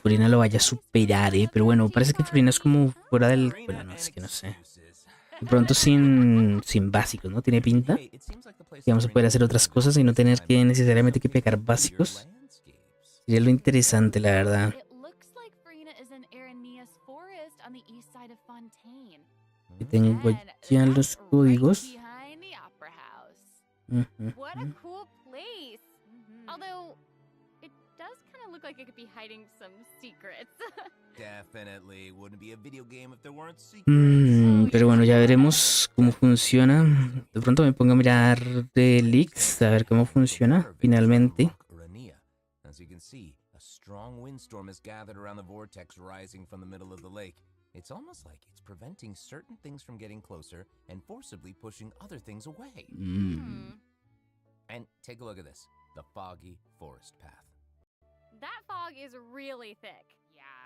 Speaker 3: Furina lo vaya a superar, pero bueno, parece que Furina es como fuera del. Bueno, no, es que no sé. De pronto sin básicos, ¿no? Tiene pinta que vamos a poder hacer otras cosas y no tener que necesariamente que pegar básicos. Sería lo interesante, la verdad. Aquí tengo ya los códigos.
Speaker 7: look like it could be hiding some secrets.
Speaker 9: Definitely wouldn't be a video game if there weren't secrets.
Speaker 3: Pero bueno, ya veremos cómo funciona. De pronto me pongo a mirar de leaks a ver cómo funciona finalmente.
Speaker 9: As you can see, a strong windstorm has gathered around the vortex rising from the middle of the lake. It's almost like it's preventing certain things from getting closer and forcibly pushing other things away. And take a look at this, the foggy forest path.
Speaker 7: That fog is really thick.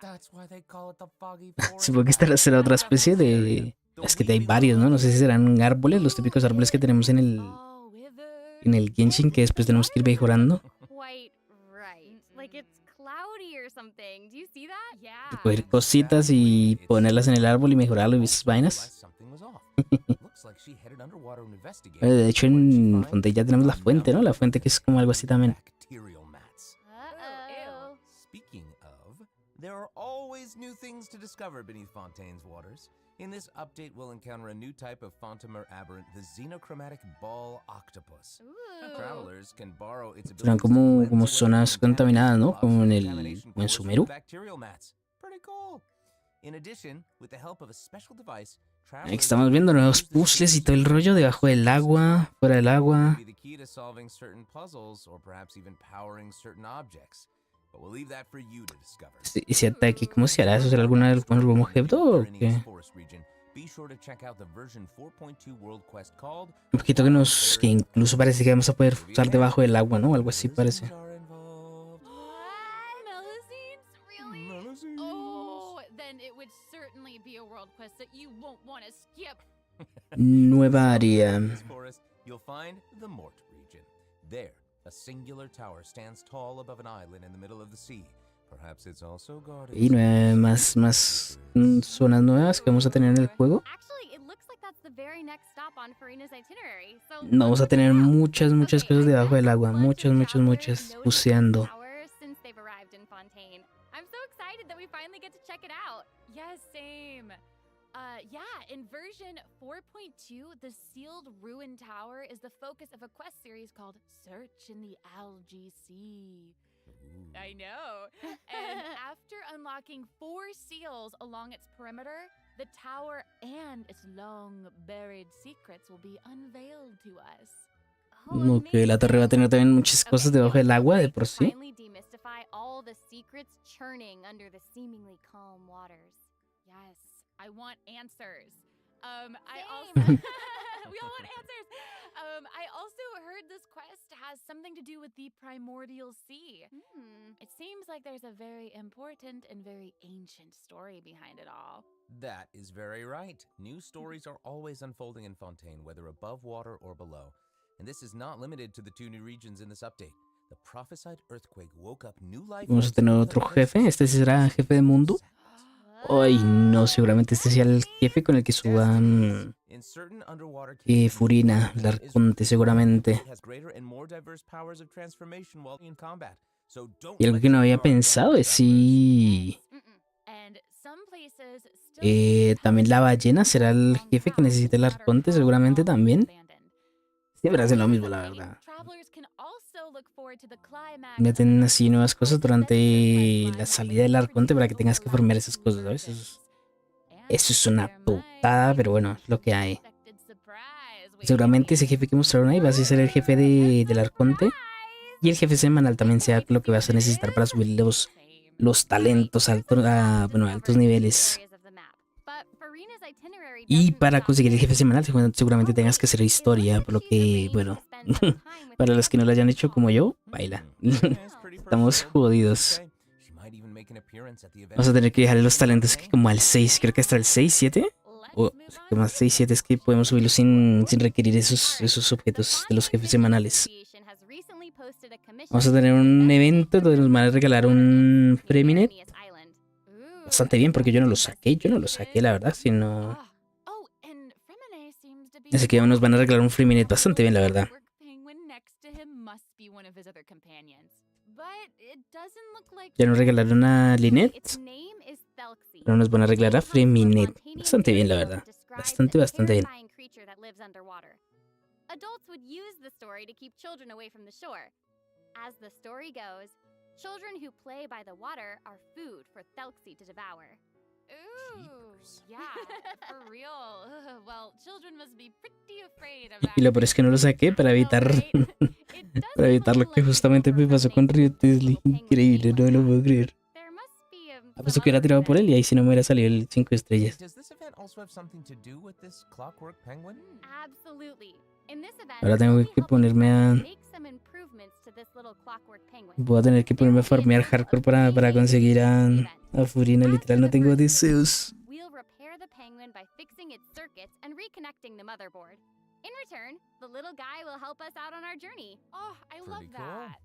Speaker 9: That's why they call it the foggy forest.
Speaker 3: Supongo que esta será otra especie de... Es que hay varios, ¿no? No sé si serán árboles, los típicos árboles que tenemos en el Genshin, que después tenemos que ir mejorando.
Speaker 7: Quite right. Like it's cloudy or something. Do you see that? Yeah.
Speaker 3: Coger cositas y ponerlas en el árbol y mejorarlo y esas vainas. De hecho, en Fontaine ya tenemos la fuente, ¿no? La fuente que es como algo así también.
Speaker 9: Speaking of, there are always new things to discover beneath Fontaine's waters. In this update, we'll encounter a new type of Fontamer aberrant, the xenochromatic ball octopus. Travelers can borrow its
Speaker 3: Serán como zonas contaminadas, ¿no? Como en Sumeru.
Speaker 9: Pretty cool. In addition, with the help of a special device,
Speaker 3: Aquí estamos viendo nuevos puzzles y todo el rollo debajo del agua, fuera del agua. ¿Y si ataque cómo se hará? ¿Eso será algún objeto o qué? Un poquito que incluso parece que vamos a poder usar debajo del agua, ¿no? Algo así parece. Nueva área. Y más zonas nuevas que vamos a tener en el juego. No, vamos a tener muchas cosas debajo del agua. Muchas buceando.
Speaker 7: Yes, same. Yeah, in version 4.2, the sealed ruined tower is the focus of a quest series called Search in the Algae Sea. I know. And after unlocking 4 seals along its perimeter, the tower and its long buried secrets will be unveiled to us.
Speaker 3: Ok, la torre va a tener también muchas cosas debajo del agua de por sí.
Speaker 7: Demystify all the secrets churning under the seemingly calm waters. Yes, I want answers. I also we all want answers. I also heard this quest has something to do with the primordial sea. It seems like there's a very important and very ancient story behind it all.
Speaker 9: That is very right. New stories are always unfolding in Fontaine, whether above water or below. And this is not limited to the 2 new regions in this update. The prophesied earthquake woke up new life.
Speaker 3: Vamos a tener otro jefe. ¿Este será jefe de mundo? Ay, no, seguramente este sea el jefe con el que suban Furina, el arconte, seguramente. Y algo que no había pensado es si también la ballena será el jefe que necesita el arconte, seguramente también. Siempre hacen lo mismo, la verdad. Meten así nuevas cosas durante la salida del arconte para que tengas que formar esas cosas, ¿sabes? Eso es una putada, pero bueno, es lo que hay. Seguramente ese jefe que mostraron ahí va a ser el jefe del arconte. Y el jefe semanal también sea lo que vas a necesitar para subir los talentos a altos niveles. Y para conseguir el jefe semanal seguramente tengas que hacer historia, por lo que, bueno, para los que no lo hayan hecho como yo, baila. Estamos jodidos. Vamos a tener que dejarle los talentos como al 6, creo que hasta el 6, 7. O como al 6, 7 es que podemos subirlos sin requerir esos objetos de los jefes semanales. Vamos a tener un evento donde nos van a regalar un Freminet. Bastante bien, porque yo no lo saqué, la verdad, sino... Así que nos van a regalar un Freminet bastante bien, la verdad. Ya nos regalaron a Lynette, pero nos van a regalar a Freminet. Bastante bien, la verdad. Bastante bien.
Speaker 7: Adults would use the story to keep children away from the shore. As the story goes,
Speaker 4: Children who play by the water are food for Thelxie to devour.
Speaker 7: Ooh, yeah, for real. Well, children must be pretty afraid of
Speaker 3: Y lo peor es que no lo saqué para evitar para evitar lo que justamente me pasó con Rio Tesla. Increíble, no lo puedo creer. Apuesto que hubiera tirado por él y ahí si no me hubiera salido el 5 estrellas.
Speaker 9: Does this event also have something to do with this clockwork penguin?
Speaker 4: Absolutely. In this event,
Speaker 3: Ahora tengo
Speaker 4: we'll be
Speaker 3: que
Speaker 4: helping
Speaker 3: ponerme a...
Speaker 4: make some improvements to this little clockwork penguin.
Speaker 3: Voy a tener que ponerme a farmear hardcore para conseguir a Furina. Literal, no tengo deseos.
Speaker 4: We'll repair the penguin by fixing its circuits and reconnecting the motherboard. In return, the little guy will help us out on our journey.
Speaker 7: Oh, I love
Speaker 9: Pretty cool.
Speaker 7: that.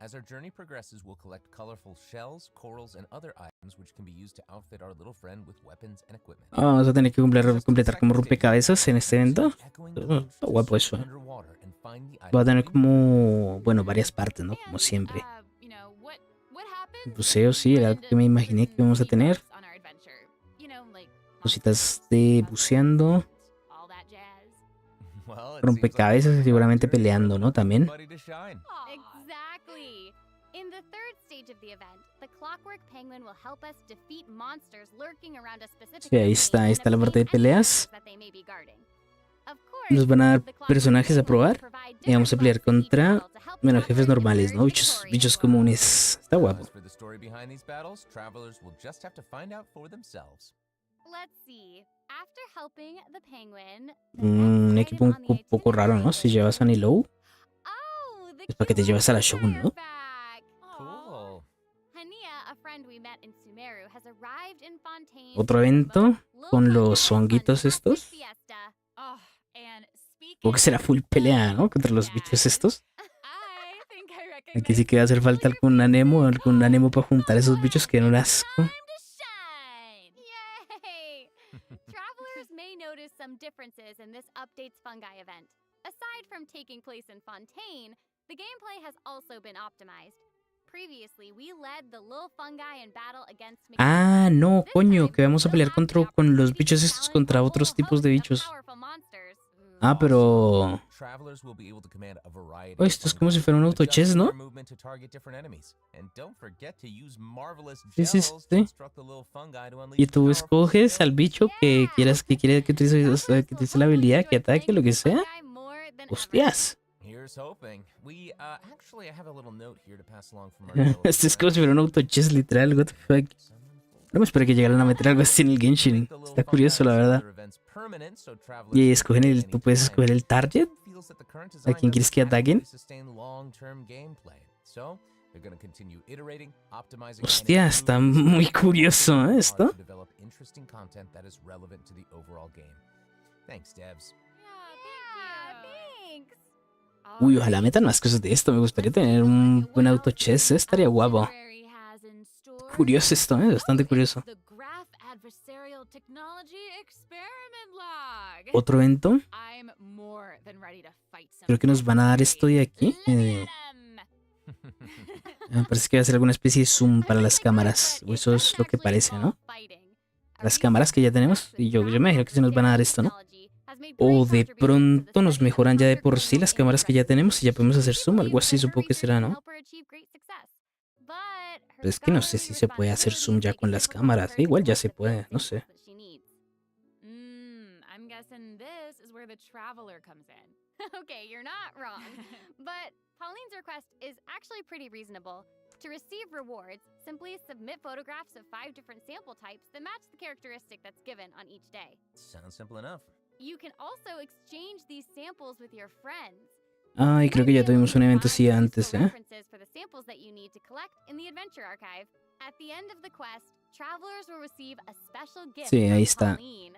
Speaker 9: As our journey progresses, we'll collect colorful shells, corals, and other items which can be used to outfit our little friend with weapons and equipment.
Speaker 3: Ah, vamos a tener que completar como rompecabezas en este evento. Está guapo eso. Va a tener como, bueno, varias partes, ¿no? Como siempre.
Speaker 7: You know, what happens?
Speaker 3: Buceo, sí, era algo que me imaginé que íbamos a tener.
Speaker 7: On our adventure. You know, like
Speaker 3: Cositas de buceando.
Speaker 7: all that jazz.
Speaker 9: Well,
Speaker 3: Rompecabezas y seguramente peleando, ¿no? También.
Speaker 4: Exactly. In the third stage of the event, the clockwork penguin will help us defeat monsters lurking around a specific
Speaker 3: Sí, ahí está la parte de peleas. Nos van a dar personajes a probar y vamos a pelear contra, bueno, jefes normales, ¿no? Bichos comunes. Está guapo.
Speaker 9: As for the story behind these battles, travelers will just have to find out for themselves.
Speaker 4: Let's see. After helping the penguin,
Speaker 3: Un equipo un poco raro, ¿no? Si llevas a Nilou,
Speaker 4: oh, the
Speaker 3: es para que te llevas a la Shogun,
Speaker 4: Killer
Speaker 3: ¿no?
Speaker 4: back.
Speaker 9: Cool.
Speaker 4: Hania, a friend we met in Sumeru, has arrived in Fontaine.
Speaker 3: Otro evento con los honguitos estos.
Speaker 4: Fiesta.
Speaker 7: Oh, and speaking
Speaker 3: Supongo que será full pelea, ¿no? Contra los bichos estos.
Speaker 4: I think I recognize
Speaker 3: Aquí sí que va a hacer falta algún anemo para juntar esos bichos que no asco.
Speaker 4: Time to shine! Yay! Travelers may notice some differences in this update's fungi event. Aside from taking place in Fontaine, the gameplay has also been optimized. Previously, we led the little fungi in battle against
Speaker 3: Ah, no,
Speaker 4: This
Speaker 3: coño,
Speaker 4: time,
Speaker 3: que vamos a
Speaker 4: we'll
Speaker 3: pelear
Speaker 4: have the
Speaker 3: con los
Speaker 4: opportunity
Speaker 3: bichos
Speaker 4: to
Speaker 3: estos
Speaker 4: challenge
Speaker 3: contra
Speaker 4: a
Speaker 3: otros
Speaker 4: whole
Speaker 3: tipos
Speaker 4: host
Speaker 3: de
Speaker 4: of
Speaker 3: bichos.
Speaker 4: powerful monsters.
Speaker 3: Ah, pero...
Speaker 9: Travelers will be able to command a variety
Speaker 3: Oh, esto es como si fuera un auto-chess,
Speaker 9: adjusting
Speaker 3: ¿no?
Speaker 9: their movement to target different enemies. And don't forget to use marvelous
Speaker 3: Sí, sí,
Speaker 9: gels to
Speaker 3: sí.
Speaker 9: instruct the little fungi to unleash
Speaker 3: Y tú
Speaker 9: powerful
Speaker 3: escoges al
Speaker 9: skills.
Speaker 3: bicho que quieras que utilice la habilidad, que ataque, lo que sea. Hostias.
Speaker 9: Here's hoping. We actually I have a little note here to pass along from our fellow
Speaker 3: Esto es como si fuera un
Speaker 9: friends.
Speaker 3: auto-chess literal, what the fuck. No me esperé que llegaran a meter algo así en el Genshin. Está curioso, la verdad. Y escogen tú puedes escoger el target. ¿A quién quieres que ataquen? Hostia, está muy curioso, ¿eh? Esto.
Speaker 4: Thanks.
Speaker 3: Uy, ojalá metan más cosas de esto. Me gustaría tener un buen auto-chess, ¿eh? Estaría guapo. Curioso esto, ¿eh? Bastante curioso.
Speaker 7: The Graph Adversarial Technology Experiment Log.
Speaker 3: Otro evento.
Speaker 7: I'm more than ready to fight some
Speaker 3: Creo que nos van a dar esto de aquí.
Speaker 7: Let me at 'em.
Speaker 3: Me parece que va a ser alguna especie de zoom para las cámaras. O eso es lo que parece, ¿no? Las cámaras que ya tenemos. Y yo me imagino que se nos van a dar esto, ¿no? O de pronto nos mejoran ya de por sí las cámaras que ya tenemos y ya podemos hacer zoom. Algo así supongo que será, ¿no? Pero es que no sé si se puede hacer zoom ya con las cámaras. Igual ya se puede, no sé.
Speaker 7: I'm guessing this is where the traveler comes in.
Speaker 4: Okay, you're not wrong. But Pauline's request is actually pretty reasonable. To receive rewards, simply submit photographs of 5 different sample types that match the characteristic that's given on each day.
Speaker 9: Sounds simple enough.
Speaker 4: You can also exchange these samples with your friends.
Speaker 3: Ay, creo que ya tuvimos un evento así antes, ¿eh?
Speaker 4: References for the samples that you need to collect in the adventure archive. At the end of the quest, travelers will receive a special gift
Speaker 3: Sí, ahí
Speaker 4: from
Speaker 3: está.
Speaker 4: Pauline.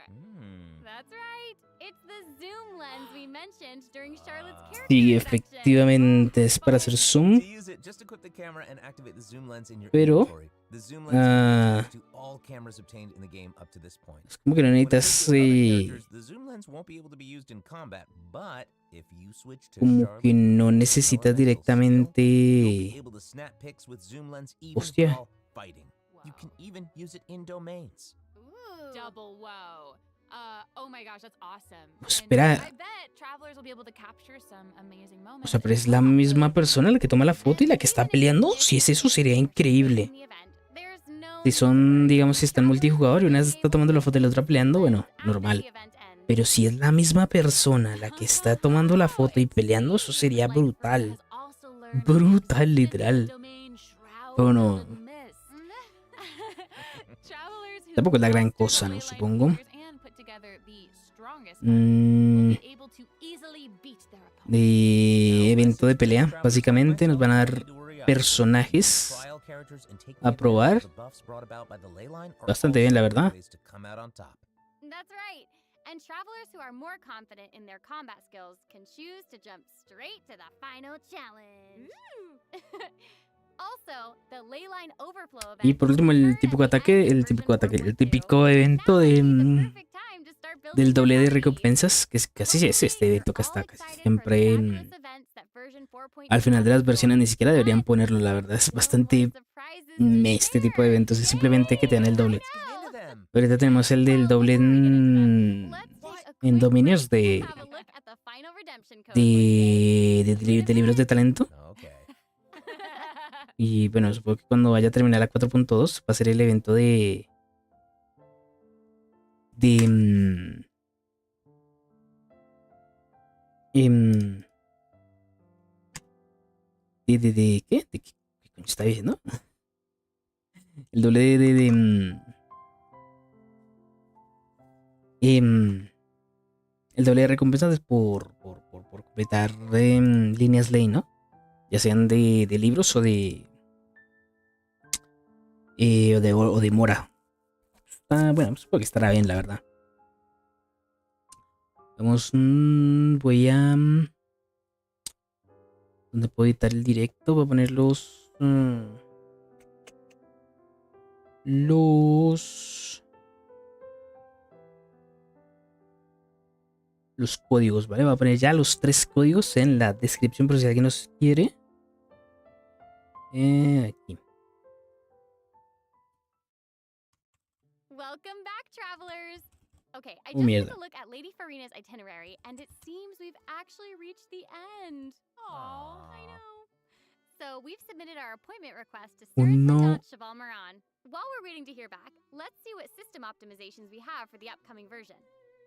Speaker 9: Mm.
Speaker 4: That's right. It's the zoom lens we mentioned during Charlotte's character
Speaker 3: Sí,
Speaker 4: section.
Speaker 3: efectivamente es para hacer zoom.
Speaker 9: To use it, just equip the camera and activate the zoom lens in your
Speaker 3: Pero,
Speaker 9: inventory. The zoom lens can be used to all cameras obtained in the game up to this point.
Speaker 3: Es como que no
Speaker 9: When
Speaker 3: necesitas...
Speaker 9: used with other characters, the zoom lens won't be able to be used in combat, but if you switch to
Speaker 3: Como
Speaker 9: Charlotte
Speaker 3: que no
Speaker 9: with
Speaker 3: necesitas
Speaker 9: elemental skill,
Speaker 3: directamente...
Speaker 9: you'll be able to snap pics with zoom lens even
Speaker 3: Hostia.
Speaker 9: while fighting. You can even use it in domains.
Speaker 4: Ooh.
Speaker 7: Double whoa. Oh my gosh, that's awesome.
Speaker 3: Pues
Speaker 7: And
Speaker 3: espera.
Speaker 7: I bet travelers will be able to capture some amazing
Speaker 3: O
Speaker 7: moments.
Speaker 3: sea, pero es la misma persona la que toma la foto y la que está peleando. Si es eso, sería increíble. Si son, digamos, si están multijugador y una está tomando la foto y la otra peleando, bueno, normal. Pero si es la misma persona la que está tomando la foto y peleando, eso sería brutal. Brutal, literal. Pero no. Tampoco es la gran cosa, ¿no? Supongo. De evento de pelea, básicamente nos van a dar personajes a probar. Bastante bien, la verdad.
Speaker 4: That's right. And travelers who are more confident in their combat skills can choose to jump straight to the final challenge. Also, the leyline overflow event
Speaker 3: Y por último, el típico evento del doble de recompensas, que es casi es este evento que está casi siempre al final de las versiones. Ni siquiera deberían ponerlo, la verdad. Es bastante este tipo de eventos. Es simplemente que te dan el doble. Ahorita tenemos el del doble en dominios de libros de talento. Y bueno, supongo que cuando vaya a terminar la 4.2 va a ser el evento de ¿qué? ¿De qué coño está diciendo? El doble el doble de recompensas por completar líneas ley, ¿no? Ya sean de libros o de mora. Bueno, supongo que estará bien, la verdad. Vamos, voy a... ¿Dónde puedo editar el directo? Voy a poner los códigos, ¿vale? Voy a poner ya los 3 códigos en la descripción por si alguien nos quiere. Aquí.
Speaker 4: Welcome back, travelers. Okay, I
Speaker 3: Oh,
Speaker 4: just
Speaker 3: mierda.
Speaker 4: took a look at Lady Farina's itinerary, and it seems we've actually reached the end. Aww, I know. So we've submitted our appointment request to
Speaker 3: Oh,
Speaker 4: Sir
Speaker 3: no.
Speaker 4: Intendant Cheval Moran. While we're waiting to hear back, let's see what system optimizations we have for the upcoming version.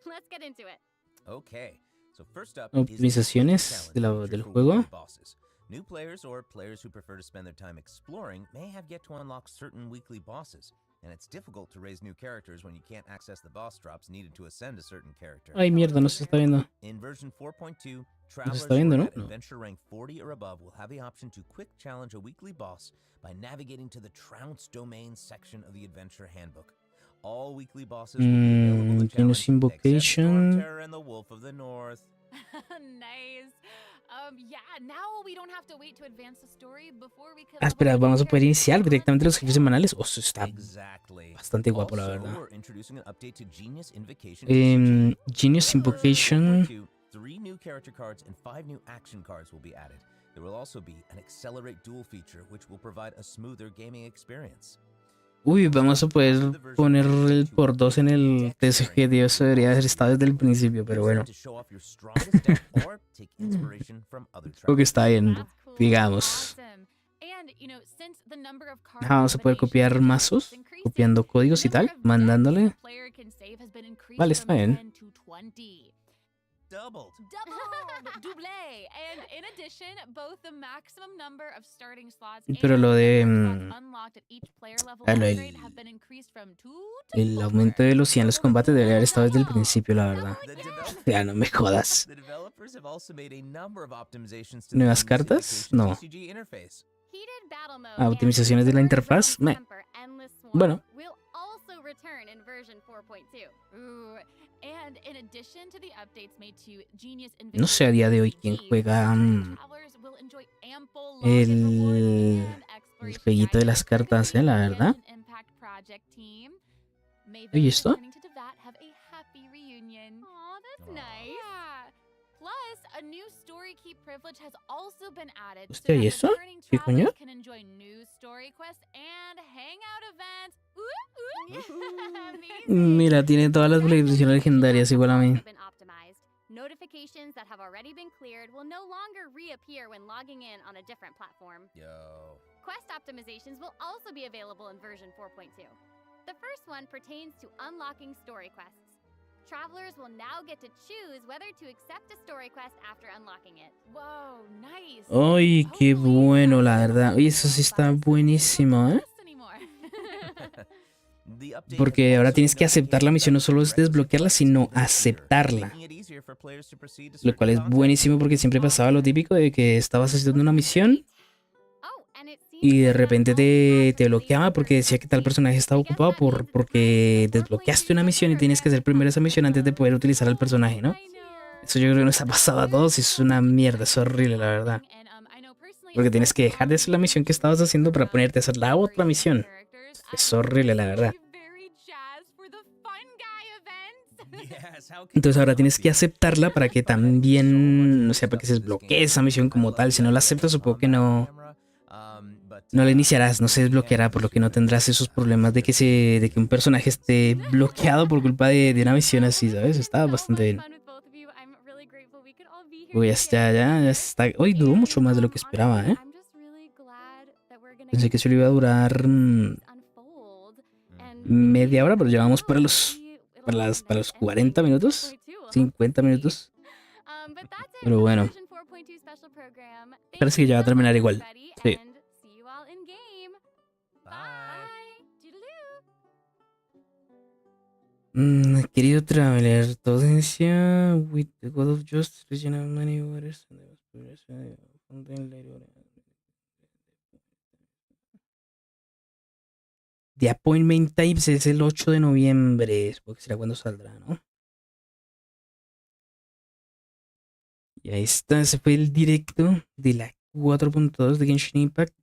Speaker 4: Let's get into it.
Speaker 9: Okay, so first up
Speaker 3: Optimizaciones del juego.
Speaker 9: bosses. New players or players who prefer to spend their time exploring may have yet to unlock certain weekly bosses, and it's difficult to raise new characters when you can't access the boss drops needed to ascend a certain character.
Speaker 3: Ay, mierda, no se está viendo.
Speaker 9: In version 4.2, travelers
Speaker 3: está viendo,
Speaker 9: who
Speaker 3: ¿no?
Speaker 9: are at
Speaker 3: No.
Speaker 9: adventure rank 40 or above will have the option to quick challenge a weekly boss by navigating to the Trounce domain section of the adventure handbook. All weekly bosses will be available to
Speaker 3: Genius
Speaker 9: challenge, except
Speaker 3: Invocation.
Speaker 9: Stormterror and the Wolf of the North.
Speaker 7: Nice. Yeah, now we don't have to wait to advance the story before we can.
Speaker 3: Espera, vamos a poder iniciar directamente los jefes semanales. Eso está
Speaker 9: Exactly.
Speaker 3: bastante guapo, la
Speaker 9: Also,
Speaker 3: verdad.
Speaker 9: we're introducing an update to Genius Invocation.
Speaker 3: Genius Invocation.
Speaker 9: 3 new character cards and 5 new action cards will be added. There will also be an accelerate duel feature, which will provide a smoother gaming experience.
Speaker 3: Uy, vamos a poder poner el por 2 en el TSG. Dios, eso debería haber estado desde el principio, pero bueno.
Speaker 9: To show off your strongest deck or take inspiration from other
Speaker 3: Creo que está bien,
Speaker 7: That's cool.
Speaker 3: digamos.
Speaker 7: Awesome. And, you know, since the number of card
Speaker 3: Vamos a poder copiar
Speaker 7: combinations
Speaker 3: mazos,
Speaker 7: is increasing,
Speaker 3: copiando códigos y
Speaker 7: the number
Speaker 3: tal,
Speaker 7: of decks
Speaker 3: mandándole.
Speaker 7: a player can save has been increased
Speaker 3: Vale,
Speaker 7: from
Speaker 3: está bien.
Speaker 7: 10 to 20.
Speaker 9: Doubled.
Speaker 7: Double. And in addition, both the maximum number of starting slots
Speaker 3: Pero
Speaker 7: and
Speaker 3: lo de,
Speaker 7: the number of slots unlocked at each player level
Speaker 3: claro,
Speaker 7: upgrade have been increased from 2 to
Speaker 3: El
Speaker 7: 4.
Speaker 3: aumento de velocidad en los combates debería haber estado desde el principio, la verdad.
Speaker 9: The develop-
Speaker 3: Ya, no me jodas.
Speaker 9: The developers have also made a number of optimizations to the
Speaker 3: ¿Nuevas
Speaker 9: Genius
Speaker 3: cartas?
Speaker 9: Invocation
Speaker 3: No.
Speaker 9: TCG interface.
Speaker 4: Heated battle mode
Speaker 3: Ah, optimizaciones de la
Speaker 4: and
Speaker 3: interfaz.
Speaker 4: Realm
Speaker 3: Meh.
Speaker 4: Temper Endless Swarm
Speaker 3: Bueno.
Speaker 4: will also return in version 4.2.
Speaker 7: Ooh. And in addition to the updates made to Genius
Speaker 3: No sé a día de hoy quién juega
Speaker 7: travelers will enjoy ample
Speaker 3: el
Speaker 7: login rewards and exploration
Speaker 3: jueguito de las
Speaker 7: guides courtesy
Speaker 3: cartas,
Speaker 7: of
Speaker 3: la
Speaker 7: the
Speaker 3: verdad.
Speaker 7: Genshin Impact Project team. May
Speaker 3: Oye,
Speaker 7: those
Speaker 3: ¿esto?
Speaker 7: returning to Devat have a happy reunion.
Speaker 4: Aw, that's
Speaker 9: Aw.
Speaker 4: nice.
Speaker 7: Yeah. Plus, a new story key privilege has also been added so
Speaker 3: Hostia, ¿y
Speaker 7: that
Speaker 3: eso?
Speaker 7: returning
Speaker 3: ¿Qué
Speaker 7: travelers
Speaker 3: coño?
Speaker 7: can enjoy new story quests and hangout events. Ooh, ooh,
Speaker 3: Mira, tiene todas las evoluciones legendarias igual a mí.
Speaker 4: Notifications that have already been cleared will no longer reappear when logging in on a different platform.
Speaker 9: Yo.
Speaker 4: Quest optimizations will also be available in version 4.2. The first one pertains to unlocking story quests. Travelers will now get to choose whether to accept a story quest after unlocking it.
Speaker 7: Whoa, nice.
Speaker 3: Ay, qué bueno, la verdad. Oye, eso sí está buenísimo, ¿eh? Porque ahora tienes que aceptar la misión, no solo es desbloquearla, sino aceptarla. Lo cual es buenísimo porque siempre pasaba lo típico de que estabas haciendo una misión y de repente te bloqueaba porque decía que tal personaje estaba ocupado porque desbloqueaste una misión y tienes que hacer primero esa misión antes de poder utilizar al personaje, ¿no? Eso yo creo que nos ha pasado a todos y es una mierda, es horrible, la verdad. Porque tienes que dejar de hacer la misión que estabas haciendo para ponerte a hacer la otra misión. Es horrible, la verdad. Entonces ahora tienes que aceptarla para que también, o sea, para que se desbloquee esa misión como tal. Si no la aceptas, supongo que no la iniciarás, no se desbloqueará, por lo que no tendrás esos problemas de que un personaje esté bloqueado por culpa de una misión así, ¿sabes? Está bastante bien. Uy, ya está. Hoy duró mucho más de lo que esperaba, ¿eh? Pensé que solo iba a durar media hora, pero llevamos para los 40 minutos, 50 minutos. Pero bueno, parece que ya va a terminar igual. Sí. Querido Traveler, Todencia, with the God of Justice, regional many waters, The Appointment Types es el 8 de noviembre, porque será cuando saldrá, ¿no? Y ahí está, ese fue el directo de la 4.2 de Genshin Impact.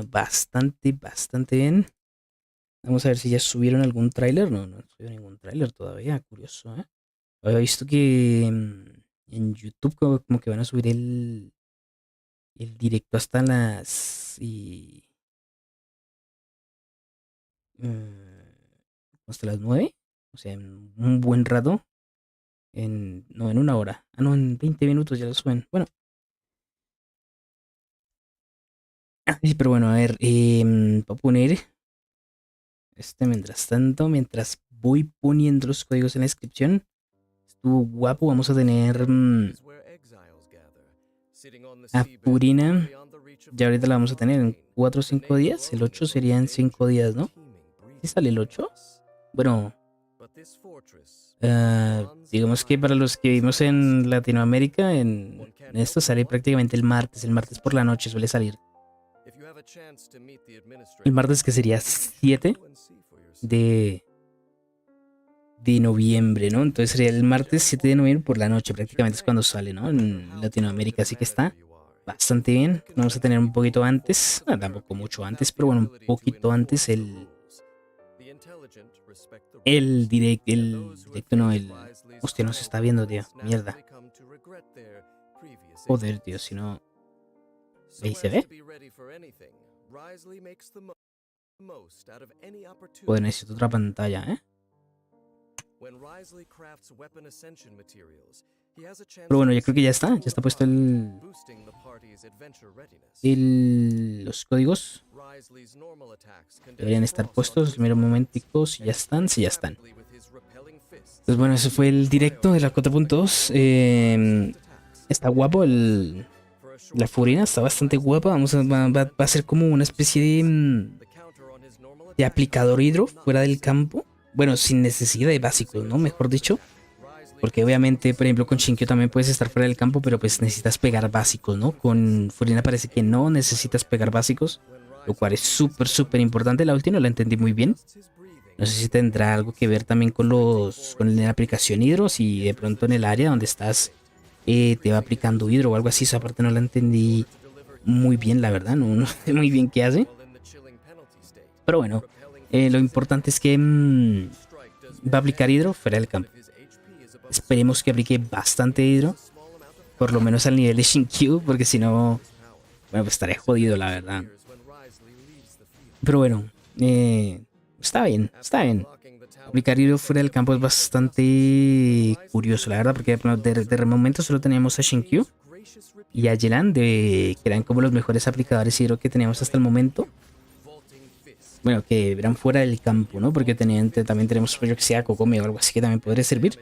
Speaker 3: Bastante bien. Vamos a ver si ya subieron algún tráiler. No subieron ningún tráiler todavía, curioso, ¿eh? Había visto que en YouTube como que van a subir el directo hasta hasta las 9. O sea, en un buen rato. En una hora. No, en 20 minutos ya lo suben. Bueno. Sí, pero bueno, a ver. Voy a poner mientras tanto, mientras voy poniendo los códigos en la descripción. Estuvo guapo. Vamos a tener a Purina. Ya ahorita la vamos a tener en 4 o 5 días. El 8 sería en 5 días, ¿no? ¿Sí sale el 8? Bueno, digamos que para los que vivimos en Latinoamérica, en esto sale prácticamente el martes. El martes por la noche suele salir. El martes, que sería 7 de noviembre, ¿no? Entonces sería el martes 7 de noviembre por la noche, prácticamente es cuando sale, ¿no? En Latinoamérica, así que está bastante bien. Vamos a tener un poquito antes, tampoco mucho antes, pero bueno, un poquito antes el directo, no, hostia, no se está viendo, tío, mierda. Joder, tío, si no... ¿Ahí se ve? Joder, necesito otra pantalla, ¿eh? Pero bueno, yo creo que ya está puesto los códigos. Deberían estar puestos. Mira un momentico, si ya están. Pues bueno, ese fue el directo de la 4.2. Está guapo la Furina, está bastante guapa. Va a ser como una especie de aplicador hidro fuera del campo. Bueno, sin necesidad de básicos, ¿no? Mejor dicho. Porque obviamente, por ejemplo, con Shinkyo también puedes estar fuera del campo, pero pues necesitas pegar básicos, ¿no? Con Furina parece que no necesitas pegar básicos, lo cual es súper importante. La última no la entendí muy bien. No sé si tendrá algo que ver también con la aplicación hidro, si de pronto en el área donde estás te va aplicando hidro o algo así. Esa parte no la entendí muy bien, la verdad. No sé muy bien qué hace. Pero bueno, lo importante es que va a aplicar hidro fuera del campo. Esperemos que aplique bastante hidro, por lo menos al nivel de Shinkyu, porque si no, bueno, pues estaré jodido, la verdad. Pero bueno, Está bien, está bien. Aplicar hilo fuera del campo es bastante curioso, la verdad, porque de momento solo teníamos a Shinkyu y a Yelan, que eran como los mejores aplicadores hilo que teníamos hasta el momento. Bueno, que eran fuera del campo, ¿no? Porque también tenemos, yo que sea, Kokomi o algo así que también podría servir.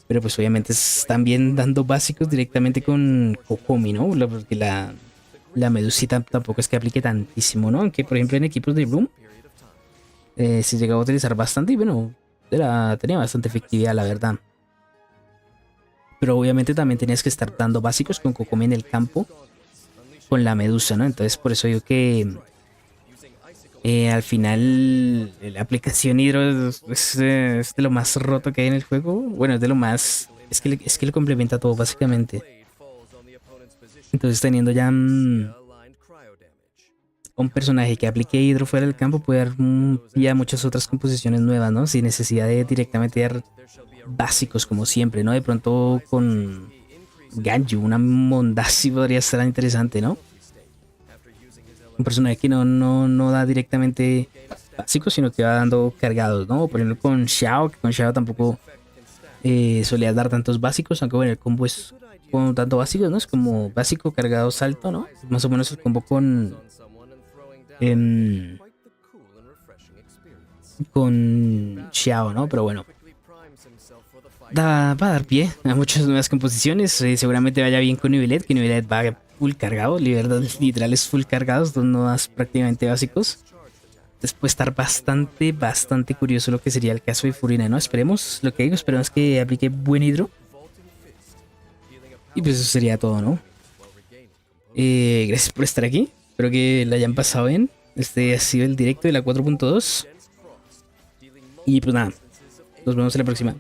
Speaker 3: Pero pues obviamente están bien dando básicos directamente con Kokomi, ¿no? Porque la Medusita tampoco es que aplique tantísimo, ¿no? Aunque por ejemplo en equipos de Bloom se llegaba a utilizar bastante y bueno, tenía bastante efectividad, la verdad. Pero obviamente también tenías que estar dando básicos con Kokomi en el campo con la Medusa, ¿no? Entonces por eso digo que al final la aplicación hidro es de lo más roto que hay en el juego. Bueno, es de lo más... Es que le complementa todo básicamente. Entonces teniendo ya un personaje que aplique hidro fuera del campo puede dar ya muchas otras composiciones nuevas, ¿no? Sin necesidad de directamente dar básicos como siempre, ¿no? De pronto con Ganju, una Mondasi podría estar interesante, ¿no? Un personaje que no da directamente básicos, sino que va dando cargados, ¿no? Por ejemplo con Xiao, que con Xiao tampoco solía dar tantos básicos, aunque bueno, el combo es con tanto básicos, ¿no? Es como básico, cargado, salto, ¿no? Más o menos el combo con Xiao, ¿no? Pero bueno, va a dar pie a muchas nuevas composiciones. Seguramente vaya bien con Nivelet, que Nivelet va full cargado, literal es full cargados, dos nuevas prácticamente básicos. Después estar bastante curioso lo que sería el caso de Furina, ¿no? Esperemos, lo que digo, esperemos que aplique buen hidro. Y pues eso sería todo, ¿no? Gracias por estar aquí. Espero que la hayan pasado bien. Este ha sido el directo de la 4.2. Y pues nada, nos vemos en la próxima.